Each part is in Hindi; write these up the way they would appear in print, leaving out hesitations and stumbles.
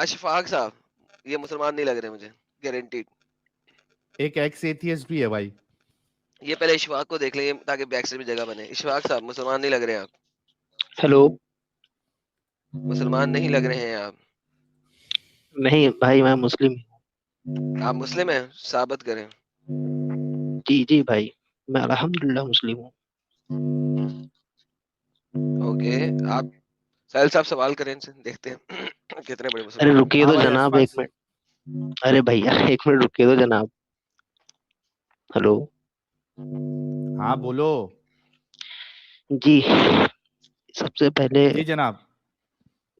अशफाक साहब, ये मुसलमान नहीं लग रहे मुझे, गारंटीड। एक एक्स एथियस्ट भी है भाई। ये पहले इशफाक को देख लेंगे ताकि बैक से भी जगह बने। इशफाक साहब, मुसलमान नहीं लग रहे आप। हेलो। मुसलमान नहीं लग रहे हैं आप। नहीं भाई, मैं मुस्लिम आप मुस्लिम हैं? साबित करें। हूँ। जी जी भाई, मैं अल्हम्दुलिल्लाह मुस्लिम हूँ। ओके, आप साहिल साहब सवाल करें इनसे, देखते हैं कितने बड़े अरे मुसलमान हैं। रुकिए हाँ तो भाई जनाब, अशफाक। एक मिनट। अरे भैया एक मिनट रुकिए तो जनाब। हेलो। हाँ बोलो। जी, सबसे पहले जी जनाब।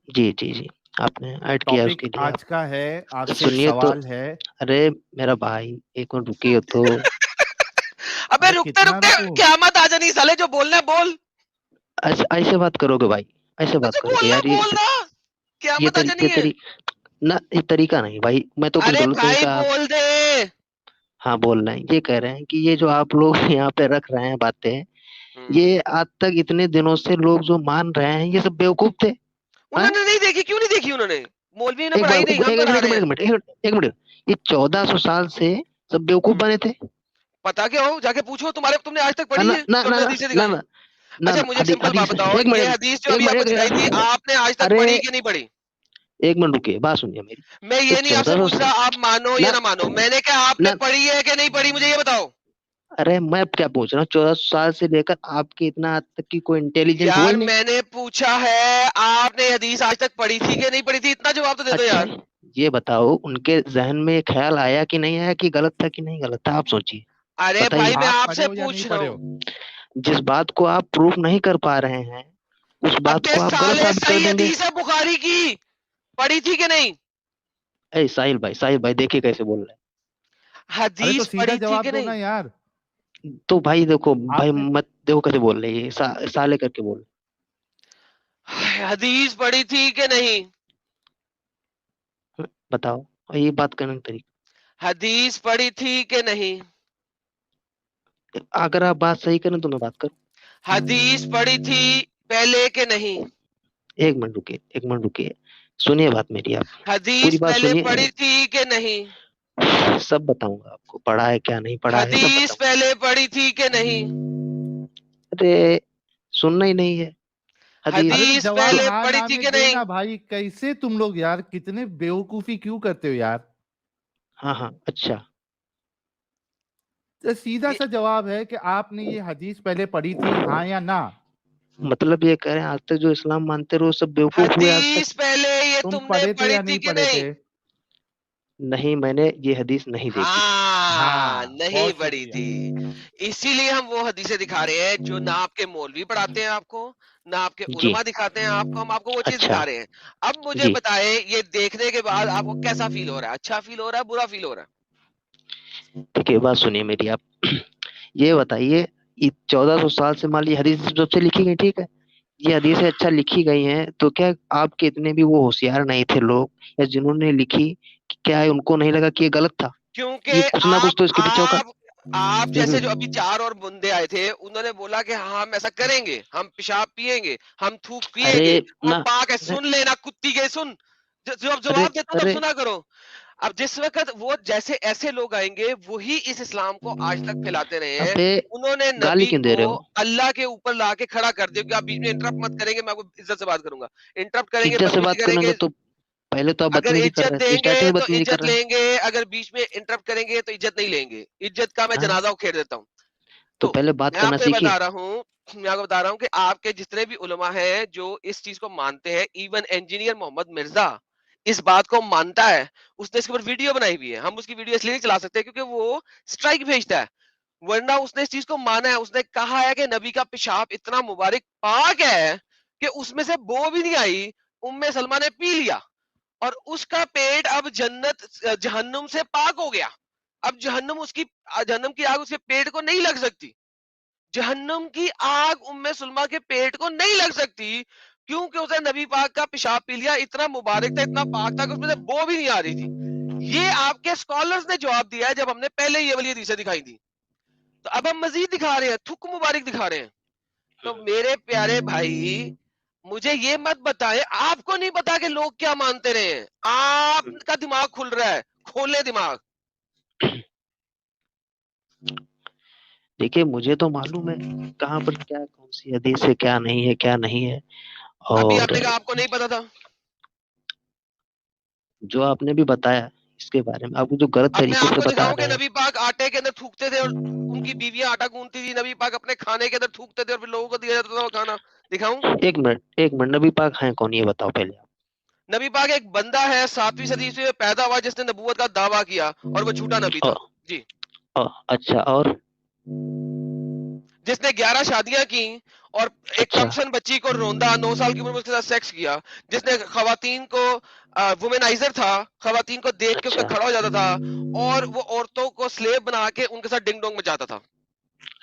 जी जी जी, आपने ऐड किया टॉपिक उसके लिए आज का है, तो आपसे एक सुनिए तो। सवाल है। अरे मेरा भाई, एक मिनट रुकिए तो। अबे अरे रुकते कितना रुकते रुकूं? क़यामत आ जानी साले, जो बोलना है बोल। ऐसे ऐसे बात करोगे भाई? ऐसे बात जो करोगे बोलना है यार? बोल ना, ये क़यामत आ तरी, जानी ये है। तरी ना, ये तरीका नहीं भाई। मैं तो कुछ अरे गलत नहीं भाई कहा। बोल दे। हाँ बोल रहे हैं, ये कह रहे हैं कि ये जो आप लोग यहाँ पे रख रहे हैं बातें, हम्म। ये आज तक इतने दिनों से लोग जो मान रहे हैं ये सब बेवकूफ थे। हाँ? उन्होंने नहीं देखी, क्यों नहीं देखी उन्होंने? मौलवी ने एक बार पढ़ाई एक, नहीं, हम एक पढ़ा मिनट, एक रहे मिनट, हैं। एक मिनट, एक मिनट, एक मिनट। ये 1400 साल से सब बेवकूफ हम्म। बने थे। पता क्या हो, जाके पूछो, तुम्हारे तुमने आज तक हाँ, पढ़ी ना है ना जो ना हमने ना हदीसें ना दिखाई ना हैं? ना अच्छा ना, मुझे सिंपल बात हदीस, बताओ, एक ये मिनट, हदीस जो एक अभी मिनट, आपको दिखाई थी, आपने आज तक अरे पढ़ी कि नहीं पढ़ी? एक मिनट रुकिए, बात सुनिए मेरी। मैं ये ये नहीं आपसे 1400 पूछ रहा आप मानो या ना ना मानो, मैंने कहा आपने ना, पढ़ी है कि नहीं पढ़ी, मुझे ये बताओ। अरे मैं क्या पूछ रहा हूँ, 1400 साल से लेकर आपके इतना आज तक की कोई इंटेलिजेंट हुआ यार ही नहीं। मैंने पूछा है आपने हदीस आज तक पढ़ी थी कि नहीं पढ़ी थी, इतना जवाब तो दे दो अच्छा, यार। ये बताओ उनके जहन में ये ख्याल आया कि नहीं आया, कि गलत था कि नहीं गलत था, आप सोचिए। अरे भाई बताइए। मैं आप पढ़े आपसे हो या नहीं पूछ रहा पढ़े हूँ। हो? जिस बात को आप प्रूफ नहीं कर पा रहे हैं, उस बात अबे को आप गलत साले, साबित कर सही देंगे। हदीस है बुखारी की, पढ़ी थी कि नहीं? ए साहिल भाई, साहिल भाई देखिए कैसे बोल रहे अरे तो हदीस सीधा पढ़ी थी जवाब कि दो नहीं? ना यार। हैं। तो भाई देखो भाई, आपने मत देखो कैसे बोल रहे हैं, ये साले करके बोल हदीस पढ़ी थी कि नहीं? रहे हैं। बताओ, और ये बात करने का हदीस पढ़ी थी कि नहीं? तरीका, अगर आप बात सही करें तो मैं बात करूं। हदीस पढ़ी थी पहले के नहीं? एक मिनट रुकिए, एक मिनट रुकिए, सुनिए बात मेरी आप। पूरी हदीस बात पहले सुनिए। पढ़ी थी कि नहीं? सब बताऊंगा आपको, पढ़ा है क्या नहीं पढ़ा है सब हदीस बताऊंगा। पहले पढ़ी थी कि नहीं? अरे सुनना ही नहीं है अरे तो हदीस। हदीस जवाब पहले हाँ पढ़ी ना थी में कि नहीं? देना भाई, कैसे तुम लोग यार कितने बेवकूफी क्यों करते हो यार? हाँ हाँ, अच्छा। तो सीधा ये सा जवाब है कि आपने ये हदीस पहले पढ़ी थी, हाँ या ना? मतलब ये कह रहे हैं आज तक जो इस्लाम मानते रहे वो सब बेवकूफ हुए आज तक। हदीस पहले ये तुम तुमने पढ़े थे पढ़ी या थी नहीं कि पढ़े नहीं? थे? नहीं, मैंने ये हदीस नहीं देखी। हाँ, हाँ नहीं बहुत पढ़ी शुक्रिया। थी। इसीलिए हम वो हदीसें दिखा रहे हैं जो ना आपके मौलवी पढ़ाते हैं आपको, ना आपके जी, उलमा दिखाते हैं आपको, हम आपको वो चीज अच्छा। दिखा रहे हैं। अब मुझे जी, बताएं, ये देखने के बाद आपको कैसा फील हो रहा है? अच्छा फील हो रहा है, बुरा फील हो रहा ठीक है, बात सुनिए मेरी आप। ये बताइए, 1400 साल से मान लीजिए हदीस जब से लिखी गई, ठीक है, ये हदीसें अच्छा लिखी गई हैं, तो क्या आपके इतने भी वो होशियार नहीं थे लोग, या जिन्होंने लिखी, क्या है उनको नहीं लगा कि ये गलत था? क्योंकि ये कुछ ना कुछ तो इसके पीछे होगा। आप जैसे जो अभी हम्म। चार और बंदे आए थे, उन्होंने बोला कि हाँ हम ऐसा करेंगे, हम पेशाब पिएंगे, हम थूक अरे पिएंगे। वो ना, पाक है, अरे सुन लेना कुत्ती के, सुन। जब अरे जवाब देता हूं तब अरे सुना करो। अब जिस वक्त वो जैसे ऐसे लोग आएंगे, वही इस इस्लाम को आज तक फैलाते रहे हैं। अबे, उन्होंने गाली नबी क्यों दे को रहे हो? अल्लाह के ऊपर लाके खड़ा कर दिया कि आप बीच में इंटरप्ट मत करेंगे, मैं आपको इज्जत से बात करूंगा। इंटरप्ट करेंगे, इज्जत से बदतमीजी बात करने का करेंगे। तो पहले तो आप अगर बदतमीजी कर इज्जत रहे थे, देंगे स्टार्टिंग में तो बदतमीजी कर इज्जत रहे हैं। लेंगे, अगर बीच में इंटरप्ट करेंगे तो इज्जत नहीं लेंगे। इज्जत का मैं हाँ, जनाजा उखेड़ देता हूँ। तो तो पहले बात मैं करना आपको ये बता सीखिए। रहा हूँ, मैं आपको बता रहा हूँ कि आपके जितने भी उलमा हैं जो इस चीज को मानते हैं, इवन इंजीनियर मोहम्मद मिर्जा इस बात को मानता है। उसने इसके ऊपर वीडियो बनाई हुई है। हम उसकी वीडियो इसलिए नहीं चला सकते क्योंकि वो स्ट्राइक भेजता है, वरना उसने इस चीज को माना है। उसने कहा है कि नबी का पेशाब इतना मुबारक पाक है कि उसमें से बो भी नहीं आई, उम्मे सलमा ने पी लिया और उसका पेट अब जन्नत जहन्नुम से पाक हो गया। अब जहन्नुम की आग उसके पेट को नहीं लग सकती। जहन्नुम की आग उम्मे सुलमा के पेट को नहीं लग सकती, क्योंकि उसने नबी पाक का पेशाब पी लिया, इतना मुबारक था, इतना पाक था कि उसमें से बो भी नहीं आ रही थी। ये आपके स्कॉलर्स ने जवाब दिया है जब हमने पहले ये वाली हदीसें दिखाई थी। तो अब हम मजीद दिखा रहे हैं, थुक मुबारक दिखा रहे हैं। तो मेरे प्यारे भाई, मुझे ये मत बताएं, आपको नहीं पता कि लोग क्या मानते रहे हैं, आपका दिमाग खुल रहा है, खोले दिमाग। देखिए मुझे तो मालूम है कहाँ पर क्या कौन सी हदीस है, क्या नहीं है, क्या नहीं है। अभी और आपने कहा आपको नहीं पता था। जो आपने भी बताया इसके बारे में, आपको जो गलत अब मैं तरीके से आपको बता दिखाऊं कि रहे हैं। नबी पाक आटे के अंदर थूकते थे और उनकी बीवियां आटा गूंथती थी, नबी पाक अपने खाने के अंदर थूकते थे और फिर लोगों को दिया जाता था वो खाना। दिखाऊं? एक मिनट, नबी पाक हैं कौन ये बताओ पहले आप। नबी पाक एक बंदा है 7वीं सदी ईस्वी में पैदा हुआ जिसने नबूवत का दावा किया और वो झूठा नबी अ, था। जी। अच्छा, और जिसने 11 शादियां की और एक अच्छा कमसन बच्ची को रौंदा, 9 साल की उम्र में उसके साथ सेक्स किया। जिसने खवातीन को, वुमेनाइजर था, खवातीन को देख के उस अच्छा पर खड़ा हो जाता था और वो औरतों को स्लेव बना के उनके साथ डिंग डोंग मचाता था।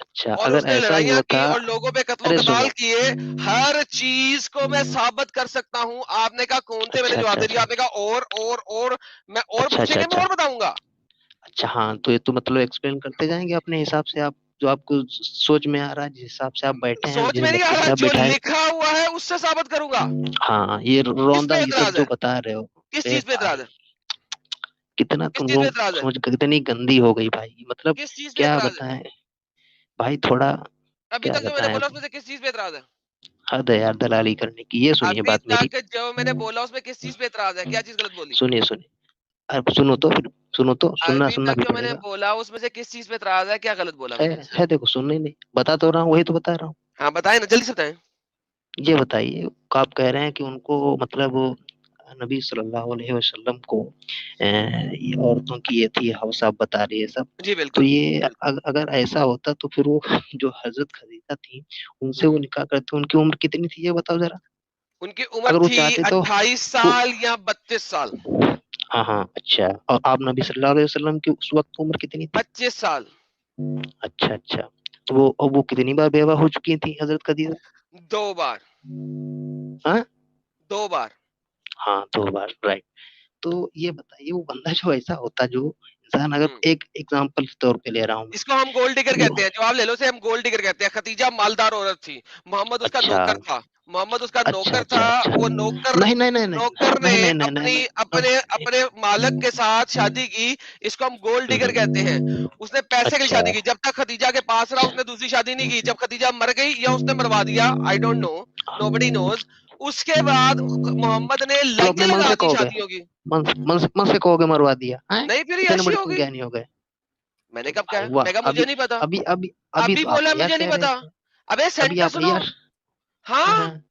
अच्छा, और अगर उसने ऐसा ही लड़ाइयां की होता। और लोगों पे कत्लो अरे कताल सुनो। किए। हर चीज को मैं साबित कर सकता हूँ। आपने कहा कौन थे, मैंने अच्छा जवाब अच्छा दे दिया। अच्छा आपने कहा और मैं और अच्छा अच्छा पूछेंगे मैं अच्छा और बताऊंगा। अच्छा। हाँ तो ये तो मतलब एक्सप्लेन करते जाएंगे अपने हिसाब से, आप जो आपको सोच में आ रहा है, जिस हिसाब से आप बैठे हैं, सोच जिस में नहीं आ लक्ष्य रहा, से आप जो बिठाए। लिखा हुआ है उससे साबित करूंगा। हाँ ये किस रौंदा पे ये सब एतराज जो है? बता रहे हो। किस अरे चीज पे एतराज भाई है? कितना किस तुम चीज पे लोग एतराज है? सोच, कितनी गंदी हो गई भाई, मतलब किस चीज पे क्या एतराज है? बताएं भाई, थोड़ा अभी क्या तक जो मैंने बताएं। बोला उसमें से किस चीज पे एतराज है? हद है यार दलाली करने की। ये सुनिए अभी बात मेरी। तक जो मैंने बोला उसमें किस चीज पे एतराज है? क्या चीज गलत बोली? सुनिए सुनिए, अब सुनो तो फिर, सुनो तो, सुनना अभी सुनना तक भी जो मैंने पड़ेगा। बोला उसमें से किस चीज पे एतराज है? क्या गलत बोला है मैंने? है देखो, सुनने ही नहीं, बता तो रहा हूँ, वही तो बता रहा हूँ। हाँ बताए ना, जल्दी से बताएं। ये बताइए, आप कह रहे हैं कि उनको मतलब नबी सल्लल्लाहु अलैहि वसल्लम को ये औरतों की ये थी हवस, आप बता रही है सब। जी तो बिल्कुल। ये अगर ऐसा होता तो फिर वो जो हजरत खदीजा थी उनसे वो हम्म। निकाह करते, उनकी उम्र कितनी थी ये बताओ जरा। उनकी उम्र अगर वो थी चाहते 28 तो साल या 32 साल। हाँ हाँ अच्छा, और आप नबी सल्लल्लाहु अलैहि वसल्लम की उस वक्त उम्र कितनी थी। 25 साल। अच्छा अच्छा, तो वो कितनी बार बेवा हो चुकी थी हजरत खदीजा। 2 बार। हाँ 2 बार। हाँ 2 बार, राइट। तो ये बताइए वो बंदा जो ऐसा होता, जो इंसान, अगर हम्म। एक एग्जांपल के तौर पे ले रहा हूँ मैं। इसको हम गोल्ड डिगर वो कहते हैं, जवाब ले लो से, हम गोल्ड डिगर कहते हैं। खतीजा मालदार औरत थी, मोहम्मद उसका अच्छा नौकर था। मोहम्मद उसका अच्छा नौकर अच्छा था। अच्छा, वो नौकर, नहीं नहीं नहीं नहीं नौकर ने नहीं नहीं नहीं नहीं अपनी नहीं, अपने अपने मालक के साथ शादी की। इसको हम गोल्ड डिगर कहते हैं। उसने पैसे के लिए अच्छा शादी की। जब तक खतीजा के पास रहा उसने दूसरी शादी नहीं की। जब खतीजा मर गई या उसने मरवा दिया, I don't know, nobody knows, उसके बाद मोहम्मद ने चलो लाइनें अपने मन लगा से दी कहोगे, शादियों की। मन से कहोगे मरवा दिया है। नहीं फिर ये इतने अच्छी बड़े हो तुम गई। ज्ञानी हो गए। मैंने तो कब भाई कहा? वाह, मैं कहा मुझे अभी नहीं पता। अभी अभी अभी अभी तो आप बोला अय्याश मुझे नहीं कह रहे पता। थे। अबे अभी सेंटर आप सुनो। अय्याश। हाँ हाँ, हाँ,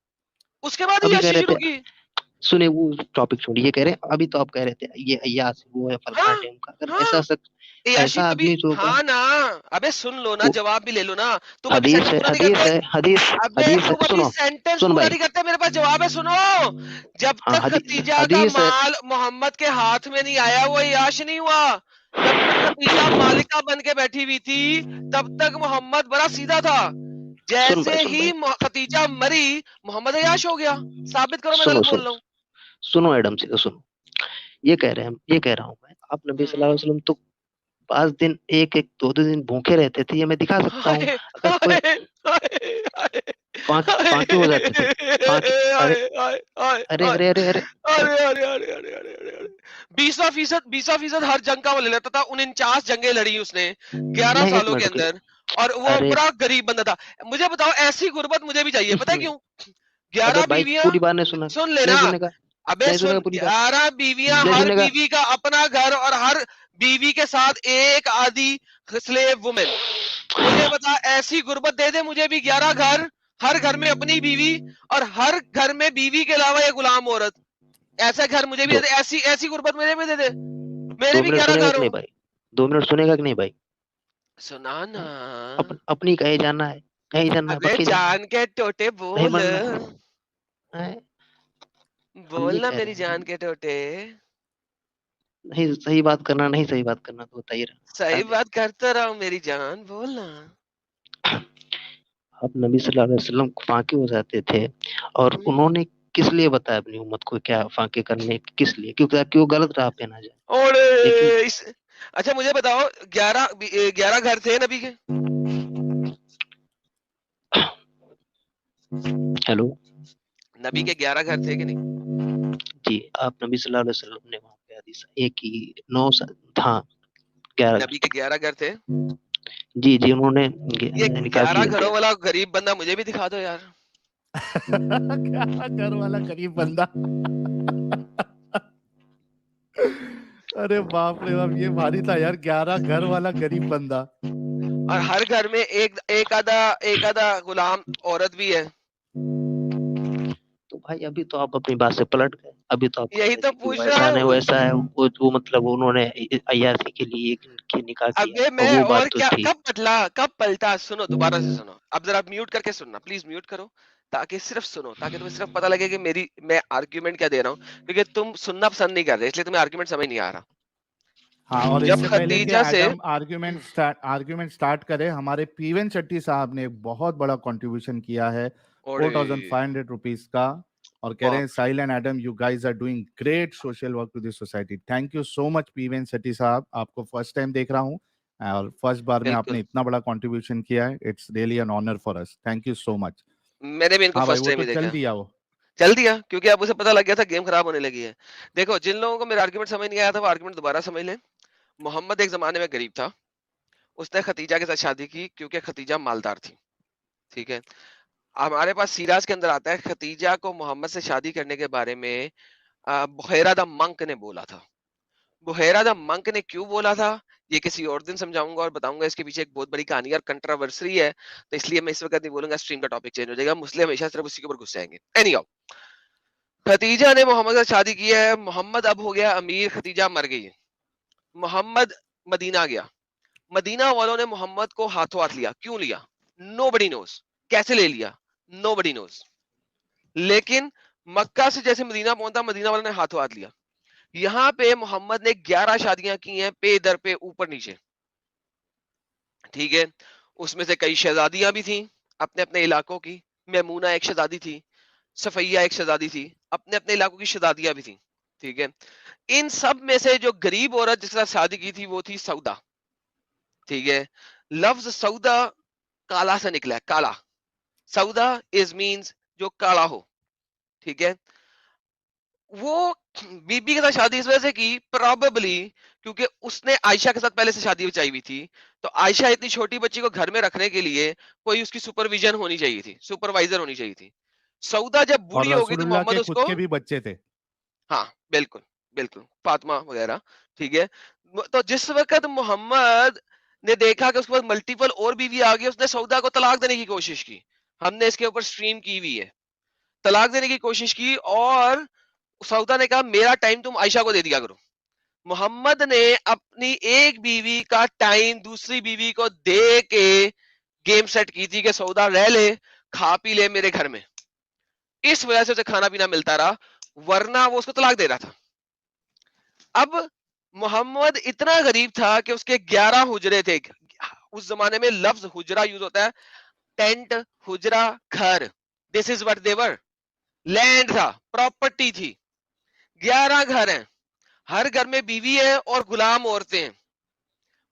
उसके बाद अभी कह याशी रहे थे, शुरू की। सुने वो टॉपिक छोड़िए, ये कह रहे हैं अभी तो आप कह रहे थे ये अय्यास वो है फलना हाँ ढेमका, अगर हाँ, ऐसा याशी ऐसा कभी, आदमी जो होगा। हाँ ना। अबे सुन लो ना, वो जवाब भी ले लो ना। तुम अभी हदीस सेंटेंस है, पूरा नहीं हदीस करते। है, हदीस, अबे हदीस है, तुम अभी सुनो, सेंटेंस सुन पूरा भाई। नहीं करते, मेरे पास जवाब है, सुनो। जब हाँ तक हदीस, खतीजा का हदीस है। माल मोहम्मद के हाथ में नहीं आया वो याश नहीं हुआ। जब तक खतीजा मालिका बन के बैठी हुई थी तब तक मोहम्मद बड़ा सीधा था। जैसे सुन ही भाई, खतीजा मरी मोहम्मद अय्याश हो गया। साबित करो मैं सुनो गलत बोल सुनो रहा हूँ। सुनो एडम से तो सुनो। ये कह रहे हैं, ये कह रहा हूँ मैं, आप नबी सल्लल्लाहु हम्म। अलैहि वसल्लम तो 5 दिन, एक एक दो दो दिन भूखे रहते थे, ये मैं दिखा सकता हूँ। हाय अगर कोई हाय हाय हाय फाके हो जाते थे, फाके। अरे हाय हाय हाय अरे हाय। अरे अरे अरे अरे अरे अरे अरे अरे अरे अरे अरे 20% हर जंग का वो ले लेता था। 49 जंगें लड़ी उसने 11 नहीं एक सालों के मिनट रुकिए। अंदर। और वो अरे बड़ा गरीब बंदा था। मुझे बताओ, ऐसी गुर्बत मुझे भी चाहिए, पता है क्यों? अबे 11 भाई बीवियां, पूरी बात नहीं सुना, सुन नहीं लेना। सुनेगा, अबे नहीं सुन, सुनेगा पूरी बात, 11 बीवियां, नहीं हर सुनेगा। बीवी का अपना घर और हर बीवी के साथ एक आदि स्लेव वुमेन। मुझे बता, ऐसी गुर्बत दे दे मुझे भी 11 घर, हर घर में अपनी बीवी और हर घर में बीवी के अलावा एक गुलाम औरत। ऐसा घर मुझे भी दे दो दे, ऐसी ऐसी गुर्बत मुझे भी दे दे। मेरे दो भी मिनट 11 सुनेगा घर कि हो। नहीं भाई, 2 मिनट सुनेगा कि नहीं भाई। सुनाना। हैं? अपनी कहे जाना है, कहीं जाना है, अबे पक्के जाना है, जान के टोटे नहीं बोल, मानना है। हम ये बोल ना कह रहे मेरी हैं, जान के टोटे। नहीं सही बात करना, नहीं सही बात करना तो बताइए, बता सही दे। बात करता रहा हूँ मेरी जान, बोल ना। आप नबी सल्लल्लाहु अलैहि वसल्लम फाके हो जाते थे, और उन्होंने किस लिए बताया अपनी उम्मत को क्या फाके करने, किस लिए, क्योंकि ताकि वो गलत राह पे ना जाए। और लेकिन इस, अच्छा मुझे बताओ, 11 घर थे नबी के? हेलो, नबी के 11 घर थे कि नहीं? जी, आप नबी सल्लल्लाहु अलैहि वसल्लम ने वहाँ पे हदीस एक ही 9 था 11 नबी के 11 घर थे। जी जी उन्होंने ये निकाह 11 किया। घरों वाला गरीब बंदा मुझे भी दिखा दो यार। क्या घर वाला गरीब बंदा। अरे बाप रे बाप, ये भारी था यार, 11 घर वाला गरीब बंदा। और हर घर में एक आधा गुलाम औरत भी है। तो भाई अभी तो आप अपनी बात से पलट गए। अभी तो आप कह यही रहे तो थे कि वो पूछ रहा ऐसा नहीं हूँ। वैसा है, वो मतलब उन्होंने अय्याशी के लिए की निकाह किया, अबे और मैं वो बात और तो क्या, थी। कब पलटा, सुनो दोबारा से सुनो। अब जरा म्यूट करके सुनना, प्लीज म्यूट करो, ताकि सिर्फ सुनो, ताकि तुम्हें सिर्फ पता लगे कि मैं आर्ग्यूमेंट क्या दे रहा हूँ, क्योंकि तुम सुनना पसंद नहीं कर रहे, इसलिए तुम्हें आर्ग्यूमेंट समझ नहीं आ रहा। हाँ, और जब इससे पहले कि खतीजा से एडम आर्ग्यूमेंट स्टार्ट करे, हमारे पीवन शेट्टी साहब ने एक बहुत बड़ा कंट्रीब्यूशन किया है और 4,500 रुपीज का, और कह रहे हैं बाप रे, Sahil and Adam, you guys are doing great social work to this society. Thank you so much Pawan Shetty साहब, आपको फर्स्ट टाइम देख रहा हूँ और फर्स्ट बार में आपने बिल्कुल। इतना बड़ा कंट्रीब्यूशन किया है। It's really an honour for us, thank you so much. मैंने भी इनको हाँ भाई, फर्स्ट वो टाइम तो ही चल देखा। दिया वो। चल दिया, क्योंकि अब उसे पता लग गया था गेम खराब होने लगी है। देखो, जिन लोगों को मेरा आर्गुमेंट समझ नहीं आया था, वो आर्गुमेंट दोबारा समझ लें। मोहम्मद एक जमाने में गरीब था, उसने खतीजा के साथ शादी की क्योंकि खतीजा मालदार थी। ठीक है, हमारे पास सीराज के अंदर आता है, खतीजा को मोहम्मद से शादी करने के बारे में बुहैरा द मंक ने बोला था। बुहैरा द मंक ने क्यों बोला था, ये किसी और दिन समझाऊंगा और बताऊंगा। इसके पीछे एक बहुत बड़ी कहानी और कंट्रोवर्सी है, तो इसलिए मैं इस वक्त नहीं बोलूंगा, स्ट्रीम का टॉपिक चेंज हो जाएगा। मुस्लिम हमेशा सिर्फ उसी के ऊपर घुस जाएंगे। एनीहाउ, खतीजा ने मोहम्मद से शादी की है, मोहम्मद अब हो गया अमीर, खतीजा मर गई है। मोहम्मद मदीना गया, मदीना वालों ने मोहम्मद को हाथों हाथ लिया। क्यों लिया? Nobody knows. कैसे ले लिया? Nobody knows. लेकिन मक्का से जैसे मदीना पहुंचा, मदीना वालों ने हाथों हाथ लिया। यहाँ पे मोहम्मद ने 11 शादियां की हैं, पे दर पे, ऊपर नीचे। ठीक है, उसमें से कई शहजादियां भी थी अपने अपने इलाकों की। मैमूना एक शहजादी थी, सफैया एक शहजादी थी, अपने अपने इलाकों की शहजादियां भी थी। ठीक है, इन सब में से जो गरीब औरत जिसके साथ शादी की थी वो थी सौदा। ठीक है, लफ्ज सौदा काला से निकला है, काला। सौदा इज मींस जो काला हो। ठीक है, वो बीबी के साथ शादी इस वजह से की, प्रोबेबली क्योंकि उसने आयशा के साथ पहले से शादी बचाई हुई थी। तो आयशा इतनी छोटी बच्ची को घर में रखने के लिए कोई उसकी सुपरविजन होनी चाहिए थी, सुपरवाइजर होनी चाहिए थी। सौदा जब और बूढ़ी हो गई थी, रसूलुल्लाह मोहम्मद के खुद उसको, के भी बच्चे थे। हाँ बिल्कुल, बिल्कुल फातिमा वगैरह। ठीक है, तो जिस वक्त मोहम्मद ने देखा कि उसके पास मल्टीपल और बीवी आ गई, उसने सौदा को तलाक देने की कोशिश की। हमने इसके ऊपर स्ट्रीम की हुई है, तलाक देने की कोशिश की, और सौदा ने कहा मेरा टाइम तुम आयशा को दे दिया करो। मोहम्मद ने अपनी एक बीवी का टाइम दूसरी बीवी को दे के गेम सेट की थी कि सौदा रह ले, खा पी ले मेरे घर में। इस वजह से उसे खाना पीना मिलता रहा, वरना वो उसको तलाक दे रहा था। अब मोहम्मद इतना गरीब था कि उसके 11 हुजरे थे। उस जमाने में लफ्ज हुजरा यूज होता है, टेंट, हुजरा, घर। This is what they were. Land था, प्रॉपर्टी थी। 11 घर हैं, हर घर में बीवी है और गुलाम औरतें हैं।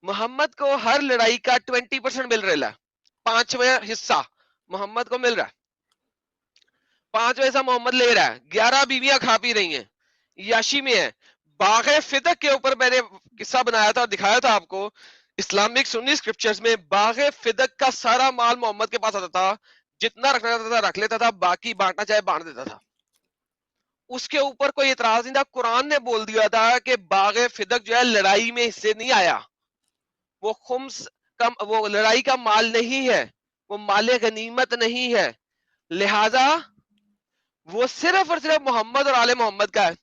मोहम्मद को हर लड़ाई का 20% मिल रहा है, 5वां हिस्सा मोहम्मद को मिल रहा है। 5वां हिस्सा मोहम्मद ले रहा है। 11 बीवियां खा पी रही हैं, याशी में है। बागे फिदक के ऊपर मैंने किस्सा बनाया था और दिखाया था आपको। इस्लामिक सुन्नी स्क्रिप्चर्स में बागे फिदक का सारा माल मोहम्मद के पास आता था, जितना रखना चाहता था रख लेता था, बाकी बांटना चाहे बांट देता था। उसके ऊपर कोई इतराज नहीं था। कुरान ने बोल दिया था कि बागे फिदक जो है लड़ाई में हिस्से नहीं आया, वो खुम्स कम, वो लड़ाई का माल नहीं है, वो माले गनीमत नहीं है, लिहाजा वो सिर्फ और सिर्फ मोहम्मद और आले मोहम्मद का है।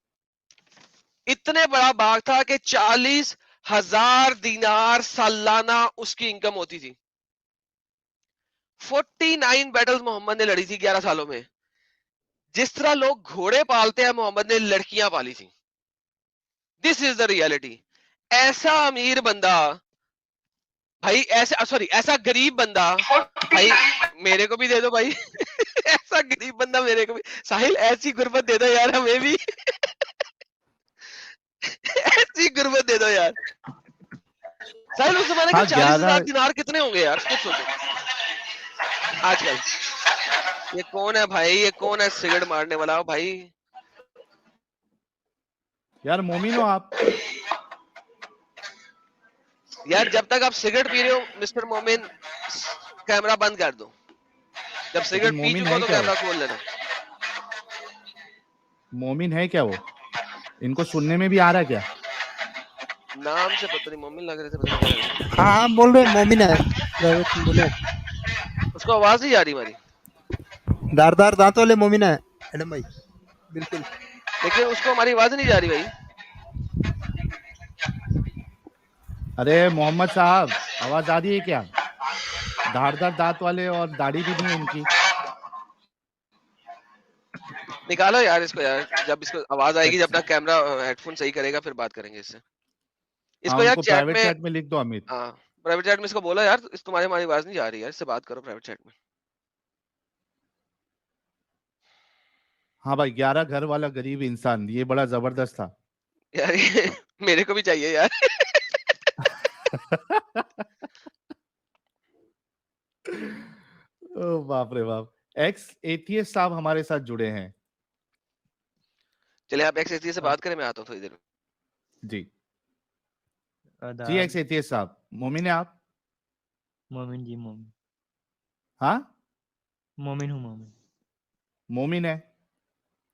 इतने बड़ा बाग था कि 40,000 दिनार सालाना उसकी इनकम होती थी। 49 बैटल्स मोहम्मद ने लड़ी थी 11 सालों में। जिस तरह लोग घोड़े पालते हैं, मोहम्मद ने लड़कियां पाली थी। This is the reality. ऐसा अमीर बंदा भाई, ऐसा सॉरी ऐसा गरीब बंदा भाई, मेरे को भी दे दो भाई। ऐसा गरीब बंदा मेरे को भी। साहिल ऐसी गुर्बत दे दो यार हमें भी। ऐसी गुर्बत दे दो यार। साहिल उस जमाने के हाँ 40,000 11। दिनार कितने होंगे यार, खुद सोचो आजकल। ये कौन है भाई, ये कौन है सिगरेट मारने वाला भाई? यार मोमिन हो आप? यार जब तक आप सिगरेट पी रहे हो मिस्टर मोमिन, कैमरा बंद कर दो। जब लेकिन सिगरेट पी मोमिन चुको है तो क्या वो? कैमरा खोल लेना। मोमिन है क्या वो? इनको सुनने में भी आ रहा है क्या? नाम से पता नहीं मोमिन लग रहे थे, पता नहीं क्या लग रहे थे। हाँ हम बोल रहे हैं मोमिन है, बोले उसको आवाज नहीं जा रही हमारी, धारदार दांत वाले मोमिन है एडम भाई, बिल्कुल। लेकिन उसको हमारी आवाज नहीं जा रही भाई। अरे मोहम्मद साहब, आवाज आ रही है क्या? धारदार दांत वाले और दाढ़ी भी नहीं है इनकी। निकालो यार इसको यार, जब इसको आवाज आएगी, जब अपना कैमरा हेडफोन सही करेगा फिर बात करेंगे इससे। हाँ, इसको यार उनको चैट प्राइवेट में, चैट में लिख दो अमित। हाँ प्राइवेट चैट में इसको बोला यार, इस तुम्हारी हमारी आवाज नहीं जा रही यार, इससे बात करो प्राइवेट चैट में। हाँ भाई, 11 घर वाला गरीब इंसान, ये बड़ा जबरदस्त था। यार ये मेरे को भी चाहिए यार। ओ बाप रे बाप। एक्स एथियस्ट साहब हमारे साथ जुड़े हैं। चले आप एक्स से बात करें, मैं आता हूँ थोड़ी देर में। जी जी, आदाब। एक्स एथियस्ट साहब। मोमिन है आप? मोमिन जी, मोमिन। हाँ, मोमिन हूँ, मोमिन मोमिन है।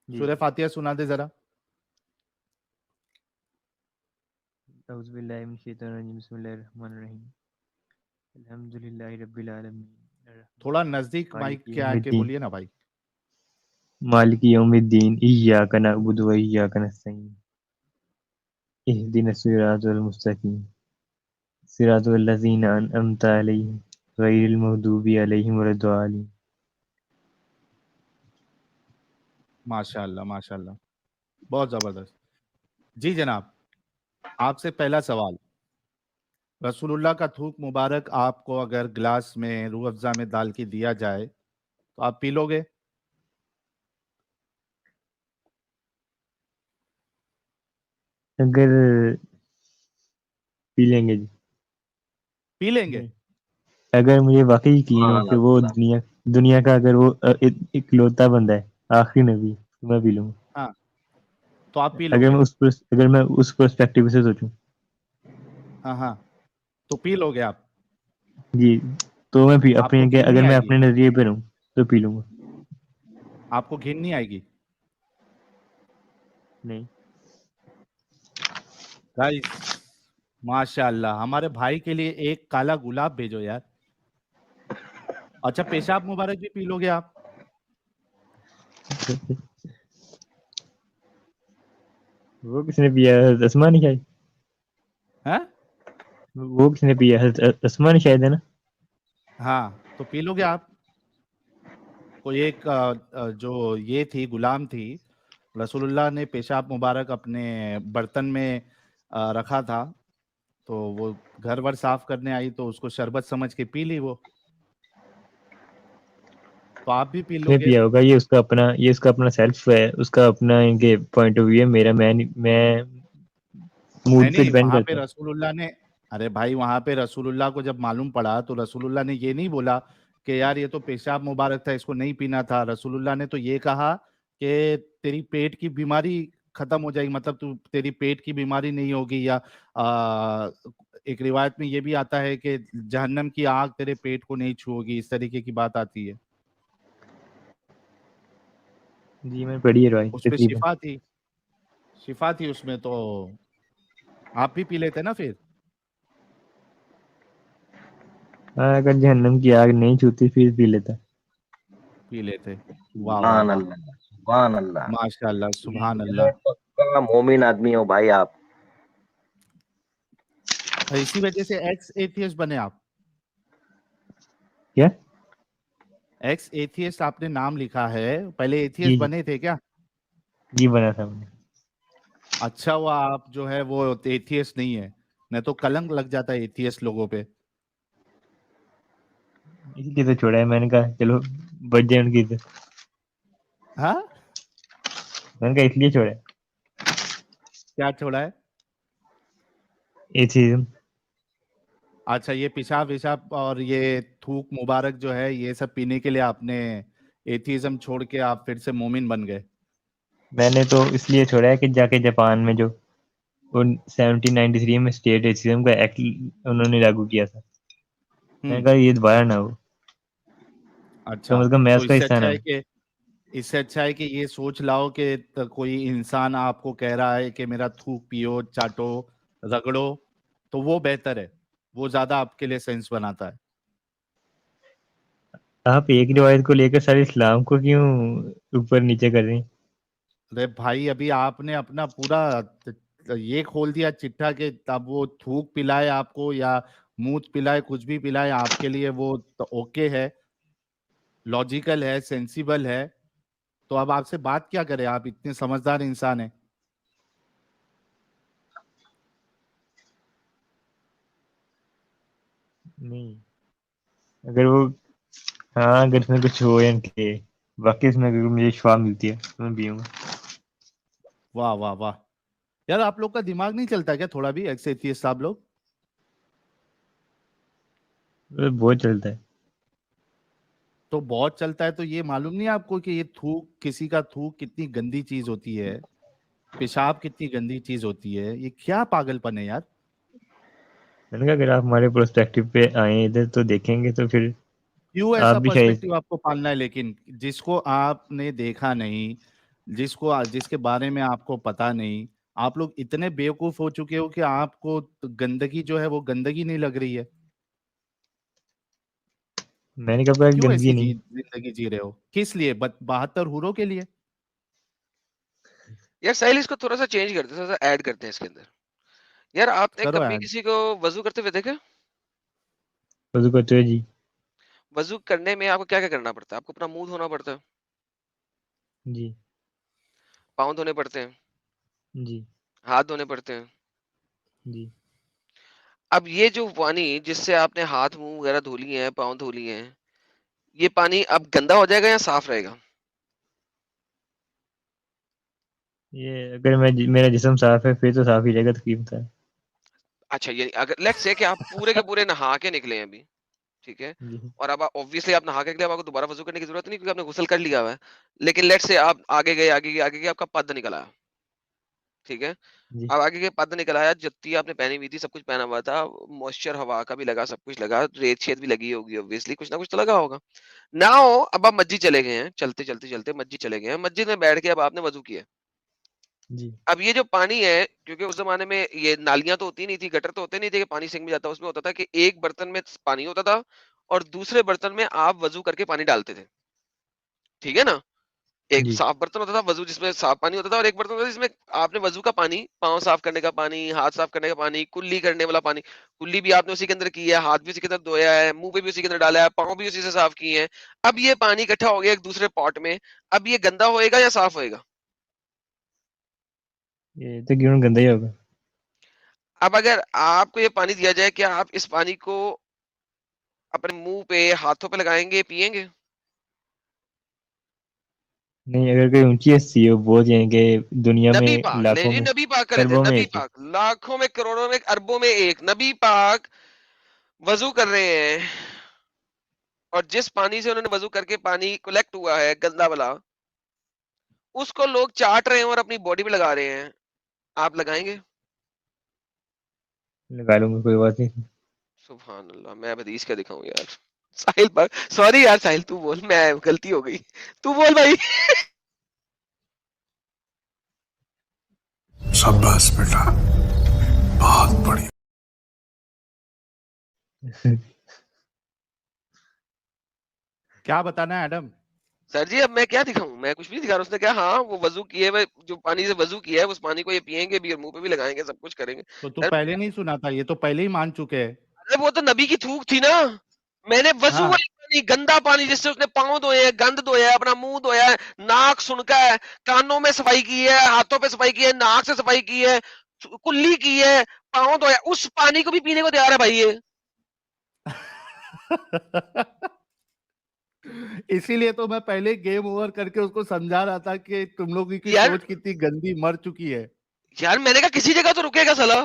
जी। सूरह फातिहा सुना दे जरा। औज़ु बिल्लाहि मिनश शैतानिर रजीम, बिस्मिल्लाहिर रहमानिर रहीम, अल्हम्दुलिल्लाहि रब्बिल आलमीन, थोड़ा नजदीक माइक मालिकी के आके यौमिद्दीन, बोलिए ना भाई। मालिकी यौमिद्दीन, इय्याका नअबुदु व इय्याका नस्तईन, इहदिनस सिरातल मुस्तकीम, सिरातल लज़ीना अनअमता अलैहिम, गैरिल मग़दूबि अलैहिम वलद्दालिन। माशाल्लाह माशाल्लाह, बहुत जबरदस्त। जी जनाब, आपसे पहला सवाल। रसूलुल्लाह का थूक मुबारक आपको अगर ग्लास में रूह अफ़ज़ा में डाल के दिया जाए तो आप पी लोगे? अगर पी लेंगे जी। पी लेंगे? अगर मुझे वाकई यकीन हो कि वो दुनिया का अगर वो इकलौता बंदा है, आखिरी नबी, तो मैं पी लूंगा। हाँ, तो आप पी लोगे? अगर मैं उस पर्सपेक्टिव से सोचूं हाँ हाँ, तो पी लोगे आप? जी, तो मैं भी आपको घिन अगर नहीं मैं आएगी? अपने नजरिए पे रहूं तो पी लूंगा। आपको घिन नहीं आएगी? नहीं। गाइस, माशाल्लाह, हमारे भाई के लिए एक काला गुलाब भेजो यार। अच्छा, पेशाब मुबारक भी पी लोगे आप? वो किसने पिया? असमा नहीं शायद। हैं? वो किसने पिया? असमा नहीं शायद, है ना? हाँ, तो पी लोगे आप? कोई एक जो ये थी, गुलाम थी, रसूलुल्लाह ने पेशाब मुबारक अपने बर्तन में रखा था, तो वो घर वर साफ करने आई तो उसको शरबत समझ के पी ली वो। तो आप भी पी किसने लोगे? पिया होगा? ये उसका अपना सेल्फ है, उसका अपना इनके पॉइंट ऑफ व्यू है। मेरा मैं नहीं मूड पे नहीं, डिपेंड वहां पे करता है। रसूलुल्लाह ने, अरे भाई वहां पे रसूलुल्लाह को जब मालूम पड़ा तो रसूलुल्लाह ने ये नहीं बोला कि यार ये तो पेशाब मुबारक था, इसको नहीं पीना था। रसूलुल्लाह ने तो ये कहा कि तेरी पेट की बीमारी खत्म हो जाएगी, मतलब तू, तेरी पेट की बीमारी नहीं होगी, या एक रिवायत में ये भी आता है कि जहन्नम की आग तेरे पेट को नहीं छुएगी, इस तरीके की बात आती है। जी, मैंने पढ़ी है भाई, उस पे तकरीबन। शिफा थी उसमें, तो आप भी पी लेते ना फिर? हाँ, अगर जहन्नम की आग नहीं छूती फिर पी लेता। पी लेते। वाह वाह सुभान वाह, अल्लाह, सुभान अल्लाह। माशाल्लाह, सुभान ये अल्लाह। पक्का मोमिन आदमी हो भाई आप। इसी वजह से एक्स एथियस्ट बने आप। क्या? एक्स एथियस्ट आपने नाम लिखा है, पहले जी एथियस्ट जी बने थे क्या? जी, बना था मैंने। अच्छा हुआ आप जो है वो एथियस्ट नहीं है, नहीं तो कलंक लग जाता है एथियस्ट लोगों पे। इसलिए तो छोड़ा है, मैंने कहा चलो बच जाए उनकी इज्जत। हाँ, मैंने कहा इसलिए छोड़ा है। क्या छोड़ा है? एथिज्म। अच्छा, ये पेशाब वेशाब और ये थूक मुबारक जो है, ये सब पीने के लिए आपने एथिज्म छोड़ के आप फिर से मोमिन बन गए? मैंने तो इसलिए छोड़ा है कि जाके जापान में जो 1793 में स्टेट एथिज्म का एक्ट उन्होंने लागू किया था, मैंने कहा ये दोबारा ना हो, अच्छा, मतलब मैं तो उसका हिस्सा ना हूँ। इससे अच्छा है कि ये सोच लाओ कि कोई इंसान आपको कह रहा है कि मेरा थूक पियो, चाटो, रगड़ो, तो वो बेहतर है, वो ज्यादा आपके लिए सेंस बनाता है। आप एक रिवायत को लेकर सारे इस्लाम को क्यों ऊपर नीचे कर रहे हैं? अरे भाई, अभी आपने अपना पूरा ये खोल दिया चिट्ठा कि तब वो थूक पिलाए आपको या मूत पिलाए, कुछ भी पिलाए, आपके लिए वो तो ओके है, लॉजिकल है, सेंसिबल है। तो अब आपसे बात क्या करें, आप इतने समझदार इंसान हैं। नहीं, अगर वो, हाँ, अगर इसमें कुछ हो या के वाकई इसमें अगर मुझे शिफा मिलती है तो मैं पीऊंगा। वाह वाह वाह, यार आप लोग का दिमाग नहीं चलता क्या थोड़ा भी, ऐसे एथियस्ट साहब लोग? बहुत चलता है। तो बहुत चलता है, तो ये मालूम नहीं आपको कि ये थूक, किसी का थूक कितनी गंदी चीज होती है, पेशाब कितनी गंदी चीज होती है, ये क्या पागलपन है यार। मैंने कहा अगर आप हमारे पर्सपेक्टिव पे आए इधर तो देखेंगे तो फिर क्यों आप ऐसा भी शायद। पर्सपेक्टिव आपको पालना है, लेकिन जिसको आपने देखा नहीं, जिसके बारे में आपको पता नहीं, आप लोग इतने बेवकूफ हो चुके हो कि आपको तो गंदगी जो है वो गंदगी नहीं लग रही है। मैंने कहा पर क्यों गंदगी ऐसी नहीं। जिंदगी जी रहे हो, किस लिए? 72 हूरों के लिए? यार साहिल, इसको थोड़ा सा चेंज करते हैं, थोड़ा सा ऐड करते हैं इसके अंदर। यार आपने करो कभी ऐड। किसी को वजू करते हुए देखा? वजू करते हुए जी? वजू करने में आपको क्या क्या करना पड़ता है? आपको अपना मुंह धोना पड़ता है, जी। पाँव धोने पड़ते हैं, जी। हाथ धोने पड़ते हैं। जी। अब ये जो पानी जिससे आपने हाथ मुंह वगैरह धो लिए हैं, पाँव धो लिए हैं, ये पानी अब गंदा हो जाएगा या साफ रहेगा? ये अगर मेरा जिस्म साफ है फिर तो साफ ही रहेगा तकरीबन। अच्छा, ये अगर लेट्स से कि आप पूरे के पूरे नहा के निकले हैं अभी, ठीक है, जी। और अब ऑब्वियसली आप नहा के निकले, अब आपको दोबारा वजू करने की जरूरत नहीं क्योंकि आपने गुस्ल कर लिया हुआ है। लेकिन लेट्स से आप आगे गए आपका पद निकल आया, ठीक है। जी। अब आगे के पद निकल आया, जुत्ती आपने पहनी हुई थी, सब कुछ पहना हुआ था, मॉइस्चर हवा का भी लगा, सब कुछ लगा, रेत शेत भी लगी होगी, ऑब्वियसली कुछ ना कुछ तो लगा होगा। नाउ अब आप मस्जिद चले गए हैं, चलते चलते चलते मस्जिद चले गए हैं, मस्जिद में बैठ के अब आपने वजू किया। जी। अब ये जो पानी है, क्योंकि उस जमाने में ये नालियां तो होती नहीं थी, गटर तो होते नहीं थे कि पानी सिंक में जाता, उसमें होता था कि एक बर्तन में पानी होता था और दूसरे बर्तन में आप वजू करके पानी डालते थे, ठीक है ना। एक जी। साफ बर्तन होता था वजू जिसमें साफ पानी होता था, और एक बर्तन होता था जिसमें आपने वजू का पानी, पाँव साफ करने का पानी, हाथ साफ करने का पानी, कुल्ली करने वाला पानी, कुल्ली भी आपने उसी के अंदर की है, हाथ भी उसी के अंदर धोया है, मुंह पे भी उसी के अंदर डाला है, पाँव भी उसी से साफ किए हैं। अब ये पानी इकट्ठा हो गया एक दूसरे पॉट में, अब ये गंदा होएगा या साफ होएगा? ये तो क्यों गंदा ही होगा। अब अगर आपको ये पानी दिया जाए, क्या आप इस पानी को अपने मुंह पे, हाथों पे लगाएंगे, पिएंगे? नहीं, अगर कोई ऊंची हस्ती है वो बोल जाएंगे दुनिया नबी में पाक, नहीं लाखों जी, में नबी पाक कर रहे थे, खरबों में नबी एक है। पाक, लाखों में, करोड़ों में, अरबों में एक नबी पाक वजू कर रहे हैं, और जिस पानी से उन्होंने वजू करके पानी कलेक्ट हुआ है गंदा वाला, उसको लोग चाट रहे हैं और अपनी बॉडी पे लगा रहे हैं, आप लगाएंगे? लगा लूंगा, कोई बात नहीं। सुभान अल्लाह, मैं अब हदीस क्या दिखाऊं यार। साहिल पर सॉरी यार, साहिल तू बोल, मैं गलती हो गई, तू बोल भाई। शाबाश बेटा, बहुत बढ़िया। क्या बताना है एडम? सर जी अब मैं क्या दिखाऊं, मैं कुछ भी नहीं दिखा रहा। उसने कहा हाँ वो वजू किए हुए, जो पानी से वजू किया है उस पानी को ये पियेंगे भी और मुंह पे भी लगाएंगे, सब कुछ करेंगे। तो तू सर, पहले नहीं सुना था? ये तो पहले ही मान चुके हैं। अरे वो तो नबी की थूक थी ना, मैंने वजू हाँ। वाली पानी, गंदा पानी जिससे उसने पाँव धोए हैं, गंद धोया है, अपना मुंह धोया है, नाक सुनका है, कानों में सफाई की है, हाथों पे सफाई की है, नाक से सफाई की है, कुल्ली की है, पाँव धोया, उस पानी को भी पीने को तैयार है भाई ये। इसीलिए तो मैं पहले गेम ओवर करके उसको समझा रहा था कि तुम लोगों की यार सोच कितनी गंदी मर चुकी है। यार मैंने कहा किसी जगह तो रुकेगा साला,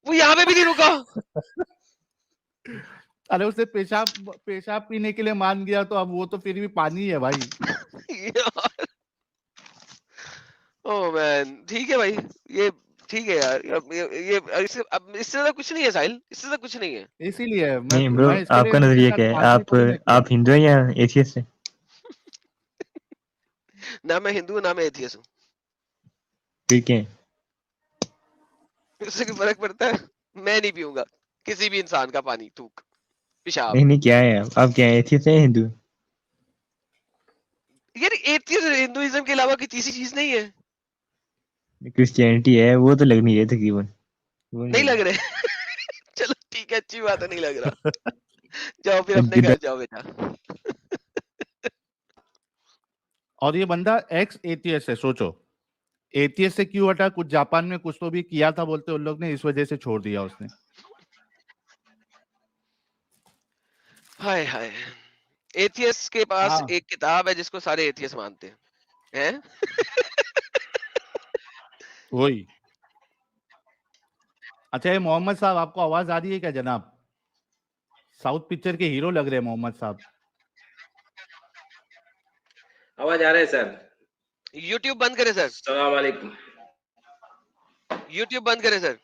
वो यहाँ पे भी नहीं रुका। अरे उसने पेशाब पेशाब पीने के लिए मान गया तो अब वो तो फिर भी पानी है भाई। यार ओ मैन, ठीक है भाई, ये ठीक है यार। अब ये इससे ज्यादा कुछ नहीं है साहिल, इससे ज्यादा कुछ नहीं है। इसीलिए नहीं ब्रो, मैं इसके लिए आपका उसके नजरिया साथ क्या है? बात भी थोड़ी ना किया। आप हिंदू हैं या एथियस्ट हैं? ना मैं हिंदू हूं, ना मैं एथियस्ट हूँ। फिर क्या है? उससे क्या फर्क पड़ता है? मैं नहीं पीऊंगा किसी भी इंसान का पानी, थूक, पेशाब। नहीं नहीं, क्या है आप क्या है, एथियस्ट हैं या हिंदू? यार एथियस्ट हिंदुइज्म के अलावा कोई तीसरी चीज नहीं है। क्रिश्चियनिटी है, वो तो लग नहीं रही तकरीबन, वो नहीं नहीं लग लग रहे। चलो ठीक है, अच्छी बात है, नहीं लग रहा। जाओ फिर अपने रही। घर जाओ बेटा। और ये बंदा एक्स एटीएस है, सोचो एटीएस से क्यों हटा, कुछ जापान में कुछ तो भी किया था बोलते उन लोग ने, इस वजह से छोड़ दिया उसने। हाय हाय, एथियस्ट के पास हाँ एक किताब है जिसको सारे एथियस्ट मानते हैं, हैं? वही। अच्छा ये मोहम्मद साहब आपको आवाज आ रही है क्या जनाब? साउथ पिक्चर के हीरो लग रहे हैं मोहम्मद साहब। आवाज आ रहा है सर। यूट्यूब बंद करें सर, सलाम वालेकुम। यूट्यूब बंद करें सर।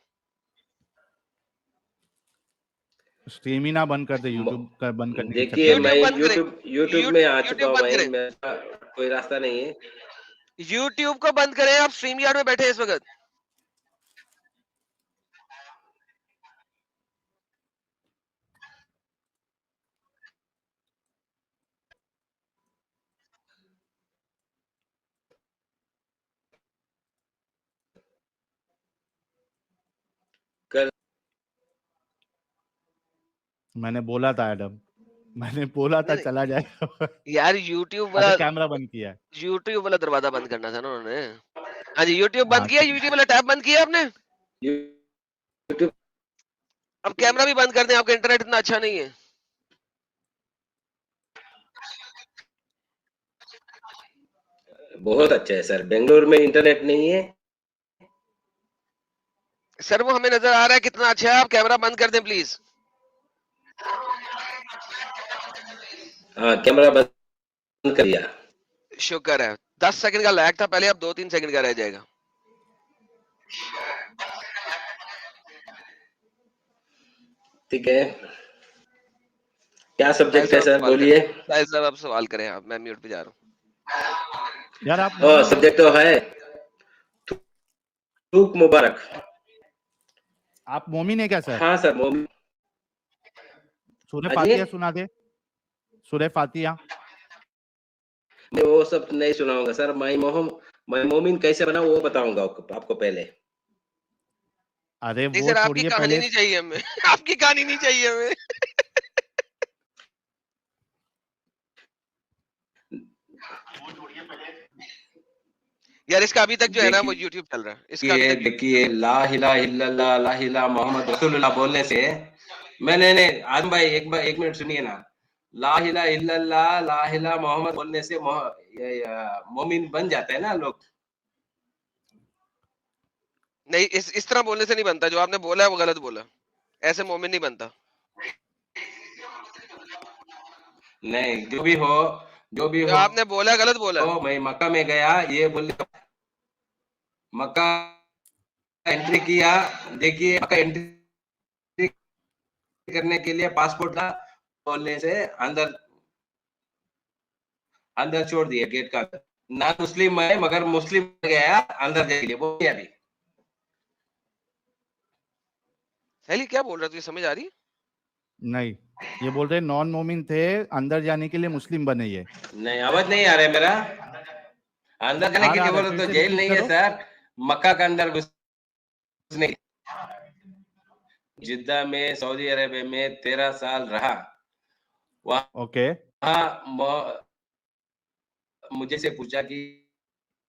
स्ट्रीम ही ना बंद कर दे, यूट्यूब का बंद करने के देखिए चक्कर में। मैं यूट्यूब बंद करें, यूट्यूब में आ चुका यूट्यूब हूँ बंद भाई, करें, मेरा कोई रास्ता नहीं है। यूट्यूब को बंद करें। आप स्ट्रीम यार्ड में बैठे हैं इस वक्त। कर मैंने बोला था एडम, मैंने बोला था नहीं, चला जाएगा। यार यूट्यूब अच्छा वाला, कैमरा बंद किया है। यूट्यूब वाला दरवाजा बंद करना था ना उन्होंने। हाँ जी, यूट्यूब बंद हाँ किया, ठीक। यूट्यूब वाला टैब बंद किया आपने। यूट्यूब अब कैमरा भी बंद कर दें, आपका इंटरनेट इतना अच्छा नहीं है। बहुत अच्छा है सर, बेंगलोर में इंटरनेट नहीं है। सर वो हमें नजर आ रहा है कितना अच्छा है, आप कैमरा बंद कर दें प्लीज। हाँ कैमरा बंद कर दिया। शुक्र है, 10 सेकंड का लैग था पहले, अब 2-3 सेकंड का रह जाएगा। ठीक है, क्या साहिल सब्जेक्ट है साहब सर, सवाल करें, बोलिए। साहिल साहब आप सवाल करें, आप, मैं म्यूट पे जा रहा हूँ। यार आप मोमिन हैं? सब्जेक्ट तो है, थूक मुबारक। आप मोमिन है क्या सर? हाँ सर मोमिन। सूरह अजय फातिहा सुना दे, सूरह फातिहा। मैं वो सब नहीं सुनाऊंगा सर, मैं मोमिन कैसे बना वो बताऊंगा आपको पहले। अरे नहीं वो सर, आपकी छोड़िए कहानी पहले। नहीं चाहिए हमें। आपकी कहानी नहीं चाहिए हमें। यार इसका अभी तक जो है ना वो यूट्यूब चल रहा है, इसका अभी देखिए तक देखिए, ला इलाहा इल्लल्लाह ला इलाहा मोहम्मद रसूलुल्लाह बोलने से मैंने नहीं, आदम भाई एक मिनट सुनिए ना। ला इलाहा इल्लल्लाह ला इलाहा मोहम्मद बोलने से मोमिन बन जाता है ना लोग। नहीं, इस तरह बोलने से नहीं बनता, जो आपने बोला है वो गलत बोला, ऐसे मोमिन नहीं बनता। नहीं जो भी हो, जो भी जो हो, आपने बोला है गलत बोला है। मैं मक्का में गया, ये बोल मक्का एंट्री किया। देखिए मक्का एंट्री करने के लिए पासपोर्ट था, बोलने से अंदर अंदर छोड़ दिया गेट का। ना मुस्लिम है मगर मुस्लिम गया अंदर जाने के लिए, वो अभी साहिल क्या बोल रहा है, तुझे समझ आ रही है? नहीं, ये बोल रहे नॉन मोमिन थे, अंदर जाने के लिए मुस्लिम बने ये। नहीं, आवाज नहीं आ रहा है मेरा। अंदर जाने आ की रहा है, जरूरत फिर तो से जेल रिपीट नहीं है करो। सर, मक्का के अंदर घुसने। जिद्दा में सऊदी अरेबिया में 13 साल रहा। ओके। वहाँ मुझे से पूछा कि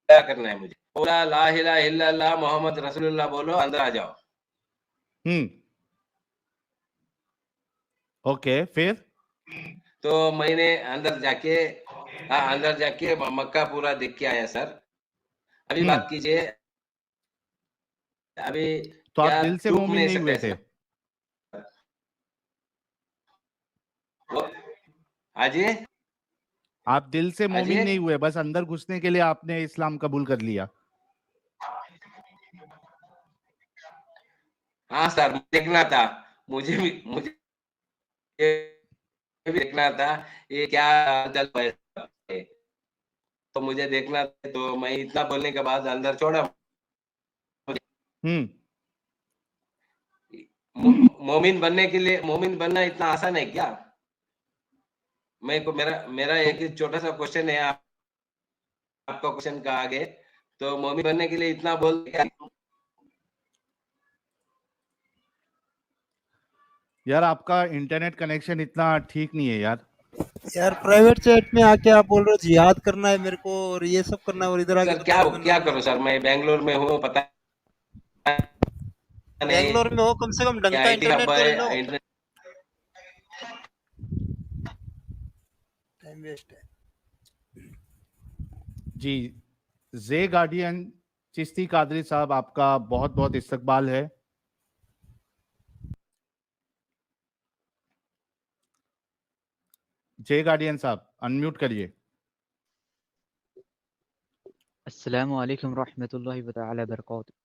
क्या करना है, मुझे बोला ला इलाहा इल्लल्लाह मोहम्मद रसूलुल्लाह बोलो, अंदर आ जाओ। ओके फिर। तो मैंने अंदर जाके मक्का पूरा देख के आया सर। अभी बात कीजिए, अभी तो आप क्या दिल से चूक मोमिन नहीं नहीं सकते हुए थे? सर। हाजी आप दिल से मोमिन हाजी नहीं हुए, बस अंदर घुसने के लिए आपने इस्लाम कबूल कर लिया। हाँ सर, देखना था, मुझे भी देखना था ये क्या चल रहा है, तो मुझे देखना था, तो मैं इतना बोलने के बाद अंदर छोड़ा। हम्म। मोमिन बनने के लिए, मोमिन बनना इतना आसान है क्या? मैं को मेरा मेरा तो एक छोटा सा क्वेश्चन है आपका क्वेश्चन का आगे, तो मोमिन बनने के लिए इतना बोल क्या? यार आपका इंटरनेट कनेक्शन इतना ठीक नहीं है यार। यार प्राइवेट चैट में आके आप बोल रहे हो जिहाद करना है मेरे को और ये सब करना है, और इधर आके सर क्या बदतमीजी करना क्या है। करूं सर, मैं बेंगलोर में हूँ, पता नहीं बैंगलोर में हो, कम से कम ढंग क्या का आईटी हब इंटरनेट तो ले लो। है, इंटरनेट टाइम वेस्ट है। जी, जे गार्डियन चिश्ती कादरी साहब, आपका बहुत बहुत इस्तकबाल है। जे गार्डियन साहब अनम्यूट करिए। अस्सलामु अलैकुम रहमतुल्लाहि व तआला बरकातुहू।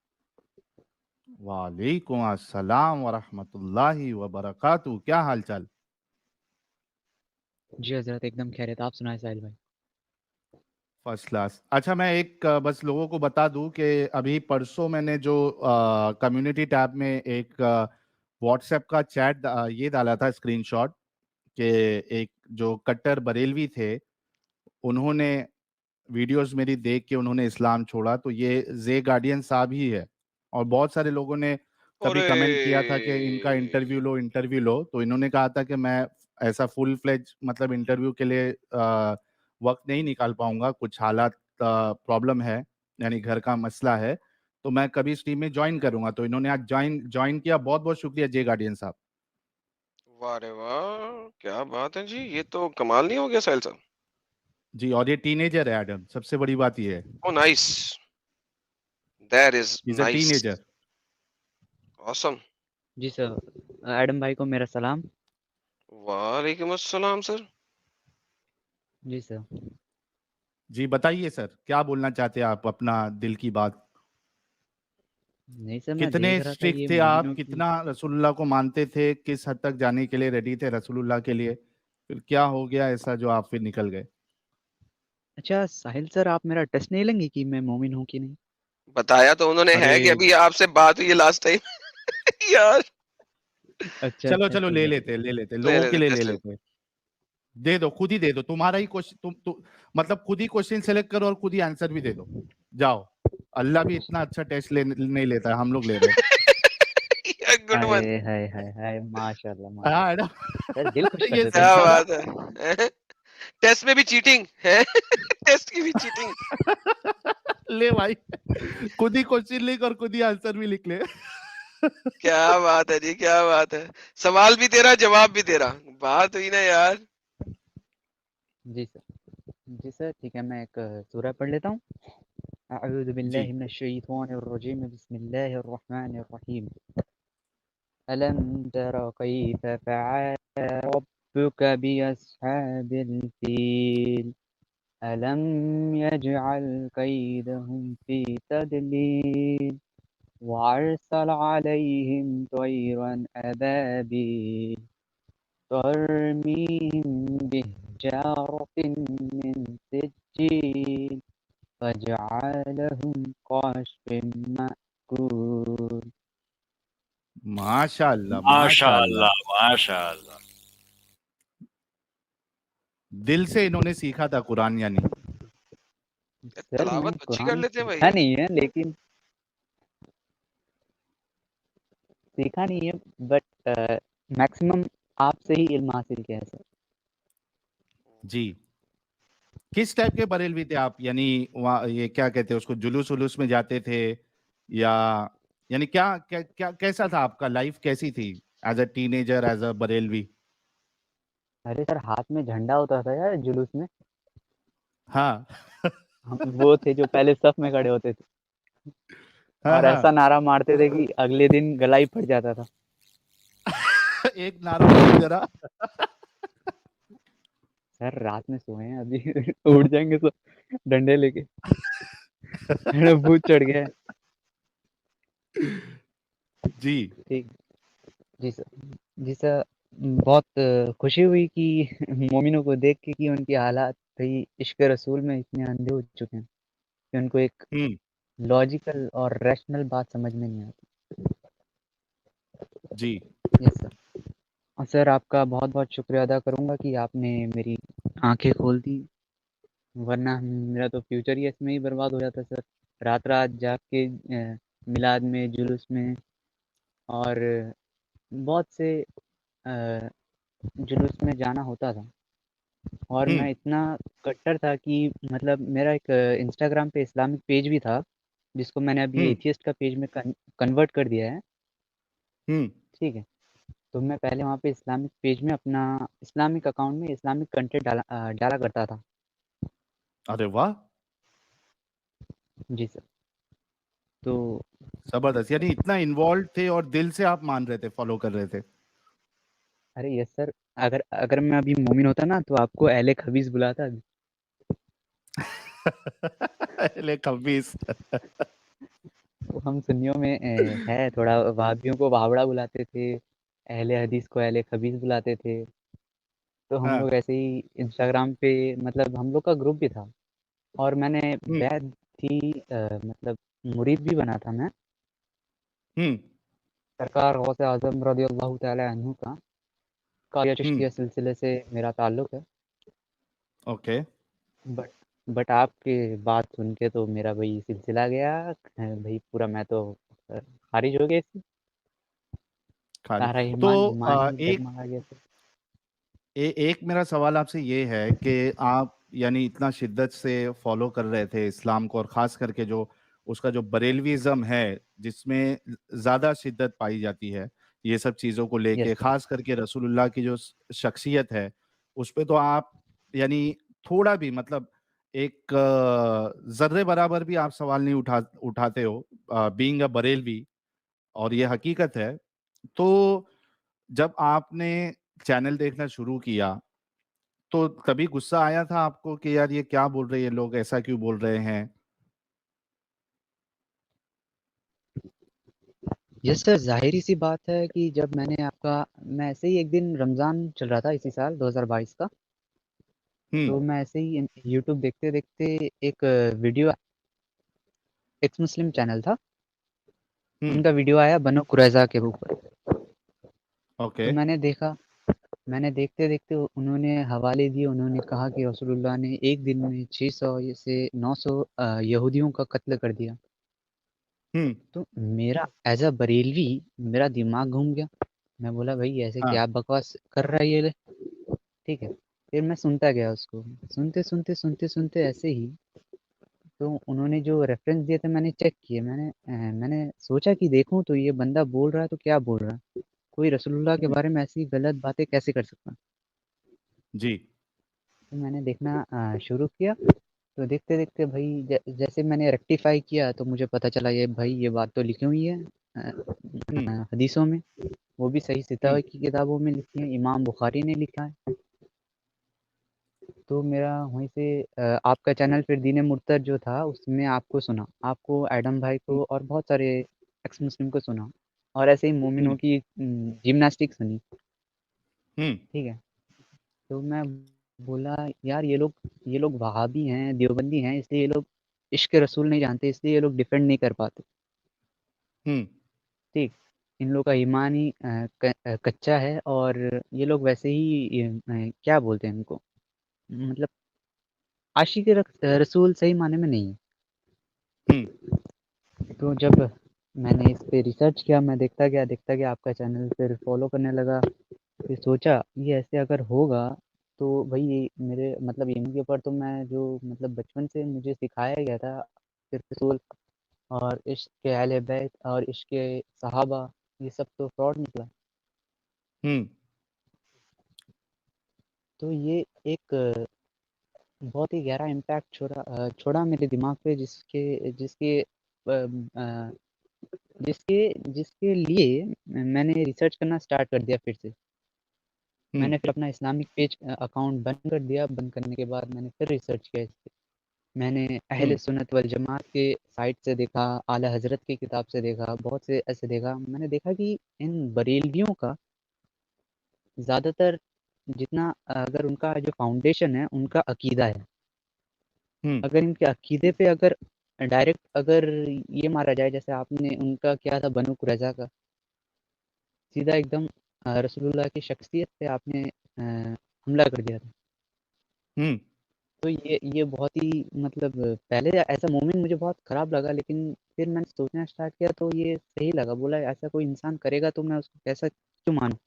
वालेकुम अस्सलाम व रहमतुल्लाहि व बरकातहू। क्या हाल चाल? जी हज़रत, एकदम खैरियत। आप सुनाएं साहिल भाई। First class. अच्छा, मैं एक बस लोगों को बता दूं कि अभी परसों मैंने जो कम्युनिटी टैब में एक व्हाट्सएप का चैट ये डाला था स्क्रीनशॉट, कि एक जो कट्टर बरेलवी थे, उन्होंने वीडियोस मेरी देख के उन्होंने इस्लाम छोड़ा, तो ये जे गार्डियन साहब ही है। और बहुत सारे लोगों ने कभी अरे कमेंट किया था कि इनका इंटरव्यू लो, इंटरव्यू लो, तो इन्होंने कहा था कि मैं ऐसा फुल फ्लेज मतलब इंटरव्यू के लिए वक्त नहीं निकाल पाऊंगा, कुछ हालात प्रॉब्लम है, यानी घर का मसला है, तो मैं कभी स्ट्रीम में ज्वाइन करूंगा। तो इन्होंने आज ज्वाइन ज्वाइन किया। बहुत बहुत शुक्रिया जे गार्डियन साहब। वाह रे वाह, क्या बात है जी, ये तो कमाल नहीं हो गया साहिल साहब। जी, और ये टीनेजर है एडम, सबसे बड़ी बात ये है, oh nice, that is is a nice, teenager. Awesome. जी सर, एडम भाई को मेरा सलाम। वालेकुम अस्सलाम सर। जी सर। जी बताइए सर, क्या बोलना चाहते हैं आप, अपना दिल की बात। नहीं सर, मैं कितने देख रहा था ये स्ट्रिक्ट थे आप, मोमिनों की। कितना रसूलुल्लाह को मानते थे, किस हद तक जाने के लिए रेडी थे रसूलुल्लाह के लिए, फिर क्या हो गया ऐसा जो आप फिर निकल गए? अच्छा साहिल सर, आप मेरा टेस्ट नहीं लेंगे कि मैं मोमिन हूँ कि नहीं? बताया तो उन्होंने अरे है कि अभी आपसे बात हुई है लास्ट टाइम। यार अच्छा चलो अच्छा, चलो, ठीक ले है ठीक लेते ले लेते, ले लोगों ले के ले लिए ले टेस्ट ले। लेते। दे दो, खुद ही दे दो, तुम्हारा ही क्वेश्चन, मतलब खुद ही क्वेश्चन सेलेक्ट करो और खुद ही आंसर भी दे दो। जाओ, अल्लाह भी इतना अच्छा टेस्ट नहीं लेता है, हम लोग ले रहे हैं। गुड है। वन। अरे हाय हाय हाय, माशाल्लाह हाँ है माशाल्लाह। ना? सर दिल खुश कर ये देते हैं क्या सही सर है ना? आप। बात है, टेस्ट में भी चीटिंग है। टेस्ट की भी चीटिंग। ले भाई, खुद ही क्वेश्चन लिख और खुद ही आंसर भी लिख ले। क्या बात है जी, क्या बात है, सवाल भी तेरा जवाब भी तेरा, बात हुई ना यार। जी सर। जी सर ठीक है, मैं एक सूरह पढ़ लेता हूँ। अऊज़ु जी बिल्लाहि मिनश शैतानिर रजीम, बिस्मिल्लाहिर रहमानिर रहीम। अलम तरा कैफ फ़अल रब्बुका बिअस्हाबिल फील, अलम यजअल कैदहुम फी तदलील, वअरसल अलैहिम तयरन अबाबील, तरमीहिम बिहिजारतिन मिन सिज्जील, फजअलहुम कअस्फिन मअकूल। माशाल्लाह माशाल्लाह, माशाअल्लाह माशाअल्लाह। दिल से इन्होंने सीखा था कुरान यानी। सर मैंने तलावत अच्छी कर कुरान लेते हैं भाई सीखा ये। नहीं है, लेकिन सीखा नहीं है, बट मैक्सिमम आपसे ही इल्म हासिल किया है सर। जी, किस टाइप के बरेलवी थे आप, यानी वहाँ ये क्या कहते हैं उसको, जुलूस उलूस में जाते थे, या यानी क्या क्या, क्या कैसा था आपका लाइफ, कैसी थी as a teenager, as a Barelvi? अरे सर, हाथ में झंडा होता था यार जुलूस में। हाँ। हम वो थे जो पहले सफ में खड़े होते थे हाँ और ऐसा हाँ। नारा मारते थे कि अगले दिन गला ही फट जाता था। एक नारा बोलो जरा। सर रात में सोए हैं अभी उठ जाएंगे तो डंडे लेके अरे भूत चढ़ गया है। जी ठीक। जी सर। जी सर। बहुत खुशी हुई कि मोमिनों को देख के कि उनकी हालात भाई इश्क रसूल में इतने अंधे हो चुके हैं कि उनको एक हम्म लॉजिकल और रैशनल बात समझ में नहीं आती। जी यस सर। और सर आपका बहुत बहुत शुक्रिया अदा करूंगा कि आपने मेरी आंखें खोल दी, वरना मेरा तो फ्यूचर ही इसमें ही बर्बाद हो जाता सर। रात रात जाग के मिलाद में जुलूस में और बहुत से जुलूस में जाना होता था और मैं हम्म इतना कट्टर था कि मतलब मेरा एक इंस्टाग्राम पे इस्लामिक पेज भी था जिसको मैंने अभी हम्म एथियस्ट का पेज में कन्वर्ट कर दिया है। हम्म ठीक है। तो मैं पहले वहाँ पे इस्लामिक पेज में अपना इस्लामिक अकाउंट में इस्लामिक कंटेंट डाला करता था। अरे वाह, जी सर। तो जबरदस्त। यानी इतना इन्वॉल्व थे और दिल से आप मान रहे थे, फॉलो कर रहे थे। अरे यस सर। अगर अगर मैं अभी मोमिन होता ना तो आपको अहले खबीस बुलाता अभी। ले कब्बीस। तो हम सुन्नियों में है थोड़ा वहाबियों को वहावड़ा बुलाते थे, अहले हदीस को अहले खबीस बुलाते थे। तो हम हाँ। लोग ऐसे ही इंस्टाग्राम पे मतलब हम लोग का ग्रुप भी था और मैंने हम्म बैद थी मतलब मुरीद भी बना था मैं हम्म सरकार गौसे आजम रदी अल्लाह ताला अन्हु का कारिया हम्म चिश्तिया सिलसिले से मेरा ताल्लुक है। ओके। बट बट आपकी बात सुन के तो मेरा भाई सिलसिला गया भाई पूरा। मैं तो खारिज हो गया इससे। खाली। सारा तो ईमान ही एक डगमगा गया सर। एक मेरा सवाल आपसे ये है कि आप यानी इतना शिद्दत से फॉलो कर रहे थे इस्लाम को, और खास करके जो उसका जो बरेलविज्म है, जिसमें ज्यादा शिद्दत पाई जाती है ये सब चीजों को यस लेके, सर। खास करके रसूलुल्लाह की जो शख्सियत है उस पे तो आप यानी थोड़ा भी मतलब एक जर्रे बराबर भी आप सवाल नहीं उठाते हो, बीइंग अ बरेलवी, और ये हकीकत है। तो जब आपने चैनल देखना शुरू किया तो तभी गुस्सा आया था आपको कि यार ये क्या बोल रहे हैं, ये लोग ऐसा क्यों बोल रहे हैं? Yes sir. जाहिर सी बात है कि जब मैंने आपका मैं ऐसे ही एक दिन रमज़ान चल रहा था इसी साल 2022 का। हम्म तो मैं ऐसे ही यूट्यूब देखते देखते एक वीडियो एक्स मुस्लिम चैनल था हम्म उनका वीडियो आया बनो कुरैजा के ऊपर। ओके। तो मैंने देखा। मैंने देखते देखते उन्होंने हवाले दिए। उन्होंने कहा कि रसूलुल्लाह ने एक दिन में 600 से 900 यहूदियों का कत्ल कर दिया। हम्म तो मेरा एज अ बरेलवी मेरा दिमाग घूम गया। मैं बोला भाई ऐसे हाँ। क्या बकवास कर रहा है ये। ठीक है। फिर मैं सुनता गया उसको। सुनते सुनते सुनते सुनते ऐसे ही तो उन्होंने जो रेफरेंस दिए थे मैंने चेक किए। मैंने सोचा कि देखूं तो ये बंदा बोल रहा है तो क्या बोल रहा है। कोई रसूलुल्लाह के हम्म, बारे में ऐसी गलत बातें कैसे कर सकता है। जी। तो मैंने देखना शुरू किया। तो देखते देखते भाई जैसे मैंने रेक्टिफाई किया तो मुझे पता चला ये भाई ये बात तो लिखी हुई है हम्म हदीसों में। वो भी सही हम्म सितावे की किताबों में लिखी है। इमाम बुखारी ने लिखा है। तो मेरा वहीं से आपका चैनल फिर दीन मुर्तद जो था उसमें आपको सुना। आपको एडम भाई हम्म को और बहुत सारे एक्स मुस्लिम को सुना। और ऐसे ही मोमिनों हम्म की जिम्नास्टिक सुनी। हम्म ठीक है। तो मैं बोला यार ये लोग वहाबी हैं देवबंदी हैं इसलिए ये लोग इश्क रसूल नहीं जानते इसलिए ये लोग डिफेंड नहीं कर पाते। हम्म ठीक। इन लोग का ईमान ही कच्चा है और ये लोग वैसे ही क्या बोलते हैं इनको मतलब आशिक रसूल सही माने में नहीं है। हम्म तो जब मैंने इस पे रिसर्च किया मैं देखता गया आपका चैनल फिर फॉलो करने लगा। फिर सोचा ये ऐसे अगर होगा तो भाई ये मेरे मतलब इनके ऊपर तो मैं जो मतलब बचपन से मुझे सिखाया गया था फिर रसूल और इश्क अहले बैत और इश्क सहाबा ये सब तो फ्रॉड निकला। हम्म तो ये एक बहुत ही गहरा इम्पैक्ट छोड़ा मेरे दिमाग पे जिसके जिसके अ, जिसके जिसके लिए मैंने रिसर्च करना स्टार्ट कर दिया फिर से। मैंने फिर अपना इस्लामिक पेज अकाउंट बंद कर दिया। बंद करने के बाद मैंने फिर रिसर्च किया इस पे। मैंने अहले सुन्नत वल जमात के साइट से देखा, आला हज़रत की किताब से देखा, बहुत से ऐसे देखा। मैंने देखा कि इन बरेलवियों का ज़्यादातर जितना अगर उनका जो फाउंडेशन है, उनका अकीदा है। अगर इनके अकीदे पे अगर डायरेक्ट अगर ये मारा जाए, जैसे आपने उनका क्या था बनु कुरैज़ा का, सीधा एकदम रसूलुल्लाह की शख्सियत पे आपने हमला कर दिया था। तो ये बहुत ही मतलब पहले ऐसा मोमेंट मुझे बहुत ख़राब लगा, लेकिन फिर मैंने सोचना स्टार्ट किया तो ये सही लगा। बोला ऐसा कोई इंसान करेगा तो मैं उसको कैसा क्यों मानूँ?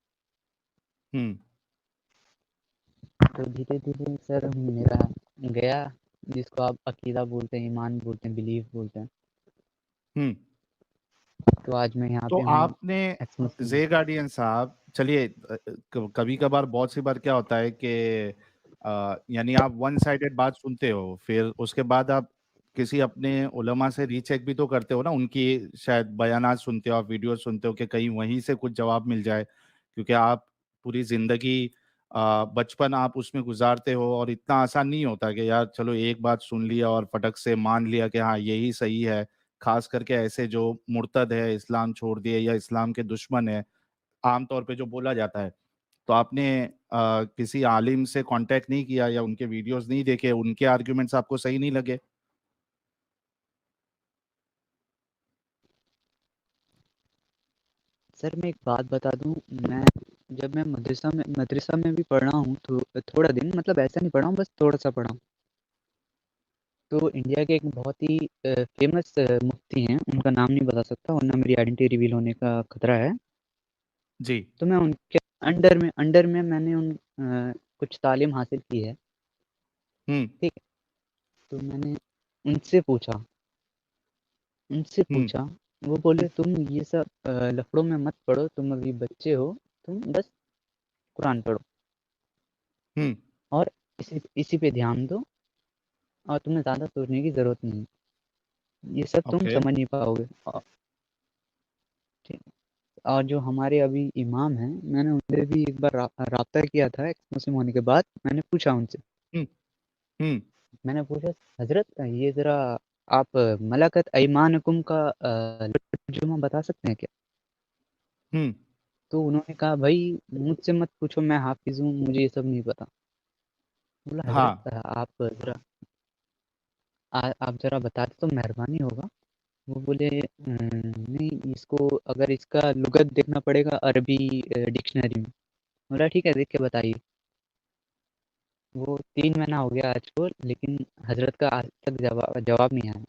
तो धीरे-धीरे सर मेरा गया, जिसको आप अकीदा बोलते हैं, ईमान बोलते हैं, बिलीफ बोलते हैं। तो आज मैं यहाँ तो पे हूँ आपने एक्स मुस्लिम। जे गार्डियन साहब, चलिए कभी कभार बहुत सी बार क्या होता है कि यानी आप वन साइडेड बात सुनते हो, फिर उसके बाद आप किसी अपने उलमा से रीचेक भी तो करते हो ना, उनकी शायद बयानात सुनते हो, आप वीडियो सुनते हो कि कहीं वहीं से कुछ जवाब मिल जाए, क्योंकि आप पूरी जिंदगी बचपन आप उसमें गुजारते हो और इतना आसान नहीं होता कि यार चलो एक बात सुन लिया और फटक से मान लिया कि हाँ यही सही है। खास करके ऐसे जो मुर्तद है, इस्लाम छोड़ दिए या इस्लाम के दुश्मन है, आमतौर पे जो बोला जाता है। तो आपने किसी आलिम से कांटेक्ट नहीं किया या उनके वीडियोस नहीं देखे, उनके आर्गुमेंट्स आपको सही नहीं लगे? सर मैं एक बात बता दूँ, जब मैं मदरसा में भी पढ़ा हूँ तो थोड़ा दिन, मतलब ऐसा नहीं पढ़ा हूँ, बस थोड़ा-सा पढ़ा हूँ। तो इंडिया के एक बहुत ही फ़ेमस मुफ्ती हैं, उनका नाम नहीं बता सकता वरना मेरी आइडेंटिटी रिवील होने का खतरा है। जी। तो मैं उनके अंडर में मैंने कुछ तालीम हासिल की है, ठीक है? तो मैंने उनसे पूछा उनसे हुँ, पूछा, वो बोले तुम ये सब लफड़ों में मत पड़ो, तुम अभी बच्चे हो, तुम बस कुरान पढ़ो हुँ, और इसी पे ध्यान दो और तुम्हें ज़्यादा सोचने की ज़रूरत नहीं है। ये सब तुम ओके। समझ नहीं पाओगे। ठीक। और जो हमारे अभी इमाम हैं, मैंने उनसे भी एक बार राब्ता किया था एक्स मुस्लिम होने के बाद। मैंने पूछा उनसे, हुँ, हुँ, मैंने पूछा हज़रत ये ज़रा आप मलकत अयमानकुम का तर्जुमा बता सकते हैं क्या? हुँ, तो उन्होंने कहा भाई मुझसे मत पूछो, मैं हाफ़िज़ हूँ, मुझे ये सब नहीं पता। बोला हाँ। हज़रत आप ज़रा बताते तो मेहरबानी होगा। वो बोले नहीं, इसको अगर इसका लुग़त देखना पड़ेगा अरबी डिक्शनरी में। बोला ठीक है, देख के बताइए। वो 3 महीना हो गया आज को, लेकिन हज़रत का आज तक जवाब नहीं आया।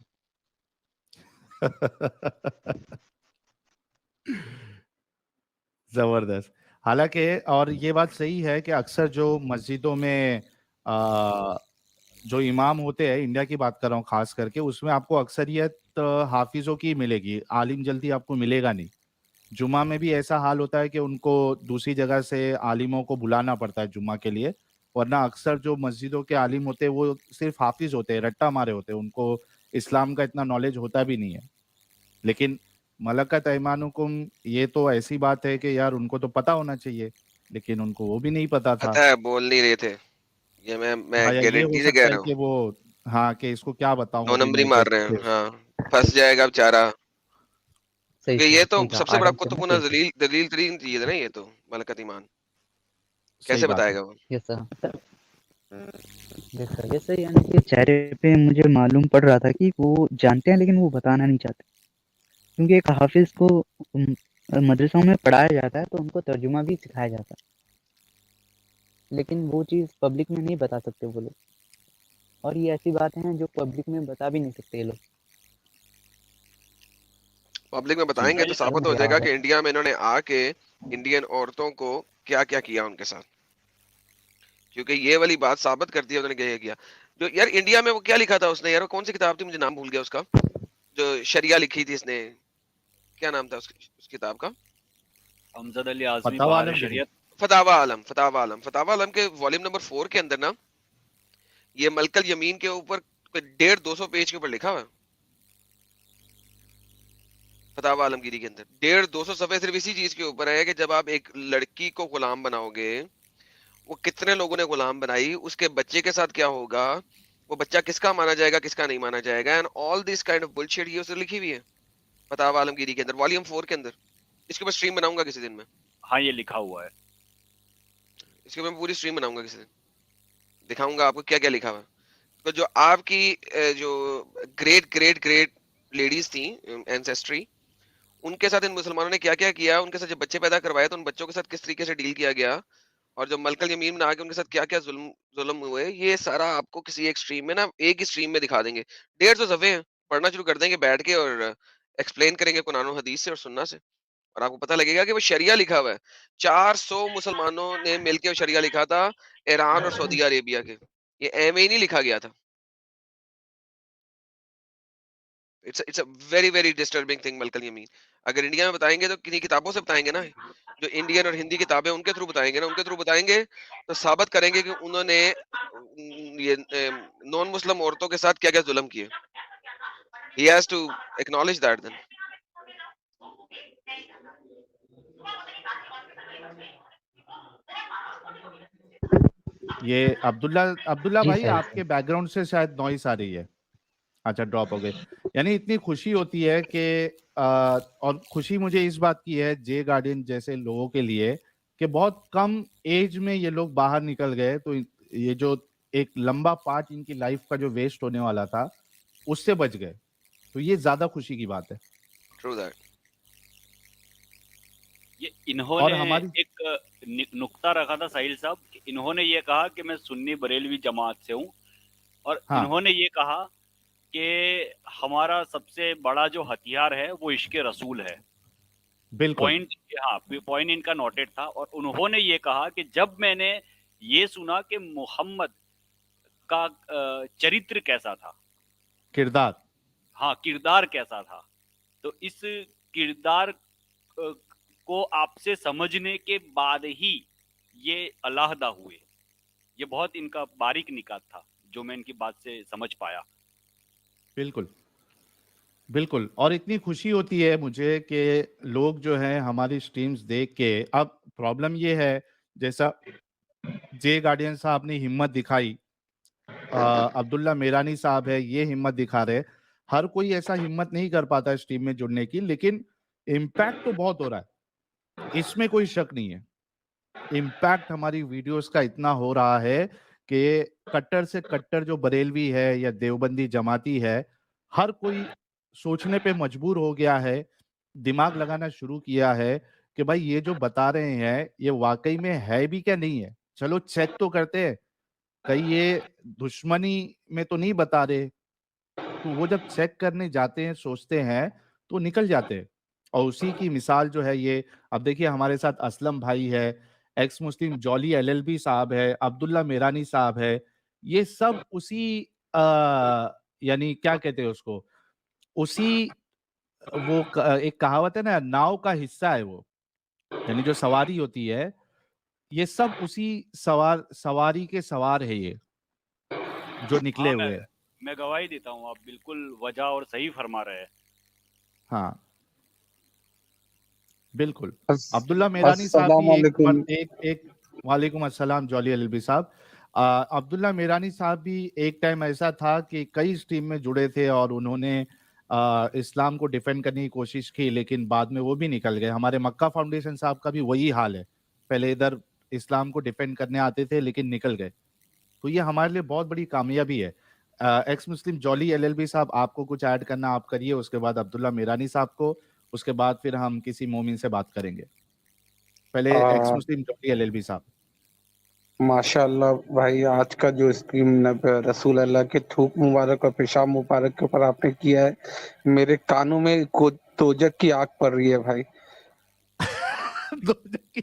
ज़बरदस्त। हालाँकि और ये बात सही है कि अक्सर जो मस्जिदों में जो इमाम होते हैं, इंडिया की बात कर रहा हूँ ख़ास करके, उसमें आपको अक्सरियत हाफ़िज़ों की मिलेगी, आलिम जल्दी आपको मिलेगा नहीं। जुमा में भी ऐसा हाल होता है कि उनको दूसरी जगह से आलिमों को बुलाना पड़ता है जुम्मा के लिए, वरना अक्सर जो मस्जिदों के आलिम होते हैं, वो सिर्फ़ हाफ़िज़ होते हैं, रट्टा मारे होते हैं, उनको इस्लाम का इतना नॉलेज होता भी नहीं है। लेकिन मलकत ऐमानुकुम, ये तो ऐसी बात है कि यार उनको तो पता होना चाहिए, लेकिन उनको वो भी नहीं पता था। पता है बोल नहीं रहे थे। ये मैं हाँ, या ये हो गारंटी से कह सकता है रहा हूँ। कि वो, हाँ, कि इसको क्या बताऊँ 2 अभी नंबरी मैं मार कि रहे हैं। हाँ, फँस जाएगा बेचारा। क्योंकि ये तो सही कहा, सबसे बड़ा आराम से मत कुतुबुना लेके। दलील तरीन चीज़ है ना ये तो, मलकत ईमान। सही कैसे बात है। बताएगा वो? Yes sir. देखा जैसे यानी कि चेहरे पे मुझे मालूम पड़ रहा था कि वो जानते हैं लेकिन वो बताना नहीं चाहते, क्योंकि एक हाफिज को मदरसों में पढ़ाया जाता है तो उनको तर्जुमा भी सिखाया जाता है, लेकिन वो चीज़ पब्लिक में नहीं बता सकते वो लोग। और ये ऐसी बातें हैं जो पब्लिक में बता भी नहीं सकते ये लोग। पब्लिक में जी। बताएँगे तो तो साबित हो मेरा जाएगा कि इंडिया में इन्होंने आके इंडियन औरतों को क्या-क्या किया उनके साथ। क्योंकि ये वाली बात साबित करती है उन्होंने क्या किया। जो यार इंडिया में वो क्या लिखा था उसने यार, वो कौन सी किताब थी मुझे नाम भूल गया उसका। जो शरिया लिखी थी इसने, क्या नाम था उस किताब का? अमजद अली आजमी फतवा बहार आलमगीरी। शरीयत। फतावा आलम के वॉल्यूम नंबर 4 के अंदर ना, ये मलकल यमीन के ऊपर 150-200 पेज के ऊपर लिखा हुआ है। फतावा आलमगीरी के अंदर 150-200 सफ़े सिर्फ इसी चीज के ऊपर है कि जब आप एक लड़की को गुलाम बनाओगे वो कितने लोगों ने गुलाम बनाई, उसके बच्चे के साथ क्या होगा, वो बच्चा किसका माना जाएगा, किसका नहीं माना जाएगा, and all this kind of bullshit ये उसने लिखी हुई है फतावा आलमगीरी के अंदर, वॉल्यूम 4 के अंदर। इसके ऊपर स्ट्रीम बनाऊंगा किसी दिन में, हाँ ये लिखा हुआ है। इसके ऊपर पूरी स्ट्रीम बनाऊंगा किसी दिन, दिखाऊंगा आपको क्या क्या लिखा हुआ है। तो जो आपकी जो ग्रेट ग्रेट ग्रेट लेडीज थी एंसेस्ट्री, उनके साथ इन मुसलमानों ने क्या क्या किया, उनके साथ जब बच्चे पैदा करवाए तो उन बच्चों के साथ किस तरीके से डील किया गया, और जो मलकल यमीन में आके उनके साथ क्या क्या जुल्म हुए, ये सारा आपको किसी एक स्ट्रीम में ना, एक ही स्ट्रीम में दिखा देंगे। 150 सफ़े हैं, पढ़ना शुरू कर देंगे बैठ के और एक्सप्लेन करेंगे कुरान और हदीस से और सुन्ना से, और आपको पता लगेगा कि वो शरिया लिखा हुआ है। 400 मुसलमानों ने मिलकर वो शरिया लिखा था, ईरान और सऊदी अरेबिया के। ये एम ही नहीं लिखा गया था। It's a very very disturbing thing मलकल यमीन। अगर इंडिया में बताएंगे तो किन्हीं किताबों से बताएंगे ना, जो इंडियन और हिंदी किताबें उनके थ्रू बताएंगे ना, उनके थ्रू बताएंगे तो साबित करेंगे कि उन्होंने ये नॉन मुस्लिम औरतों के साथ क्या क्या जुल्म किए। He has to acknowledge that then. ये अब्दुल्ला अब्दुल्ला जी भाई, सर आपके बैकग्राउंड से शायद नॉइस आ रही है। अच्छा, ड्रॉप हो गई। यानी इतनी खुशी होती है कि और खुशी मुझे इस बात की है जे गार्डियन जैसे लोगों के लिए कि बहुत कम एज में ये लोग बाहर निकल गए, तो ये जो एक लंबा पार्ट इनकी लाइफ का जो वेस्ट होने वाला था उससे बच गए, तो ये ज्यादा खुशी की बात है। True that. ये और इन्होंने हमारी एक नुक्ता रखा था साहिल साहब, इन्होंने ये कहा कि मैं सुन्नी बरेलवी जमात से हूँ, और हाँ इन्होंने ये कहा कि हमारा सबसे बड़ा जो हथियार है वो इश्क रसूल है। बिल्कुल पॉइंट, हाँ पॉइंट इनका नोटेड था। और उन्होंने ये कहा कि जब मैंने ये सुना कि मोहम्मद का चरित्र कैसा था, किरदार, हाँ किरदार कैसा था, तो इस किरदार को आपसे समझने के बाद ही ये अलहदा हुए। ये बहुत इनका बारीक निकात था जो मैं इनकी बात से समझ पाया। बिल्कुल बिल्कुल। और इतनी खुशी होती है मुझे कि लोग जो हैं हमारी स्ट्रीम्स देख के, अब प्रॉब्लम ये है जैसा जे गार्डियन साहब ने हिम्मत दिखाई, अब्दुल्ला मेरानी साहब है ये हिम्मत दिखा रहे, हर कोई ऐसा हिम्मत नहीं कर पाता स्ट्रीम में जुड़ने की, लेकिन इम्पैक्ट तो बहुत हो रहा है, इसमें कोई शक नहीं है। इम्पैक्ट हमारी वीडियोस का इतना हो रहा है कि कट्टर से कट्टर जो बरेलवी है या देवबंदी जमाती है, हर कोई सोचने पे मजबूर हो गया है, दिमाग लगाना शुरू किया है कि भाई ये जो बता रहे हैं ये वाकई में है भी क्या नहीं है, चलो चेक तो करते हैं, कहीं ये दुश्मनी में तो नहीं बता रहे। तो वो जब चेक करने जाते हैं, सोचते हैं, तो निकल जाते हैं। और उसी की मिसाल जो है ये, अब देखिए हमारे साथ असलम भाई है, एक्स मुस्लिम जॉली एलएलबी साहब है, अब्दुल्ला मेरानी साहब है, ये सब उसी यानी क्या कहते हैं उसको, उसी वो एक कहावत है ना, नाव का हिस्सा है वो, यानी जो सवारी होती है, ये सब उसी सवारी के सवार है ये जो निकले हाँ हुए हैं। मैं गवाही देता हूँ, आप बिल्कुल वजह और सही फरमा रहे हैं। हाँ बिल्कुल। अब्दुल्ला मेरानी साहब भी एक वालेकुम अस्सलाम जॉली एलएलबी साहब। अब्दुल्ला मेरानी साहब भी एक टाइम ऐसा था कि कई स्ट्रीम में जुड़े थे और उन्होंने इस्लाम को डिफेंड करने की कोशिश की, लेकिन बाद में वो भी निकल गए। हमारे मक्का फाउंडेशन साहब का भी वही हाल है, पहले इधर इस्लाम को डिफेंड करने आते थे लेकिन निकल गए। तो ये हमारे लिए बहुत बड़ी कामयाबी है। एक्स मुस्लिम जॉली एलएलबी साहब, आपको कुछ ऐड करना आप करिए, उसके बाद अब्दुल्ला मेरानी साहब को, उसके बाद फिर हम किसी मोमिन से बात करेंगे। पहले एक्स मुस्लिम जॉली एलएलबी साहब। माशाअल्लाह भाई, आज का जो स्ट्रीम रसूल अल्लाह के थूक मुबारक और पेशाब मुबारक के ऊपर आपने किया है, मेरे कानों में दोजक की आग पड़ रही है भाई। दोजक की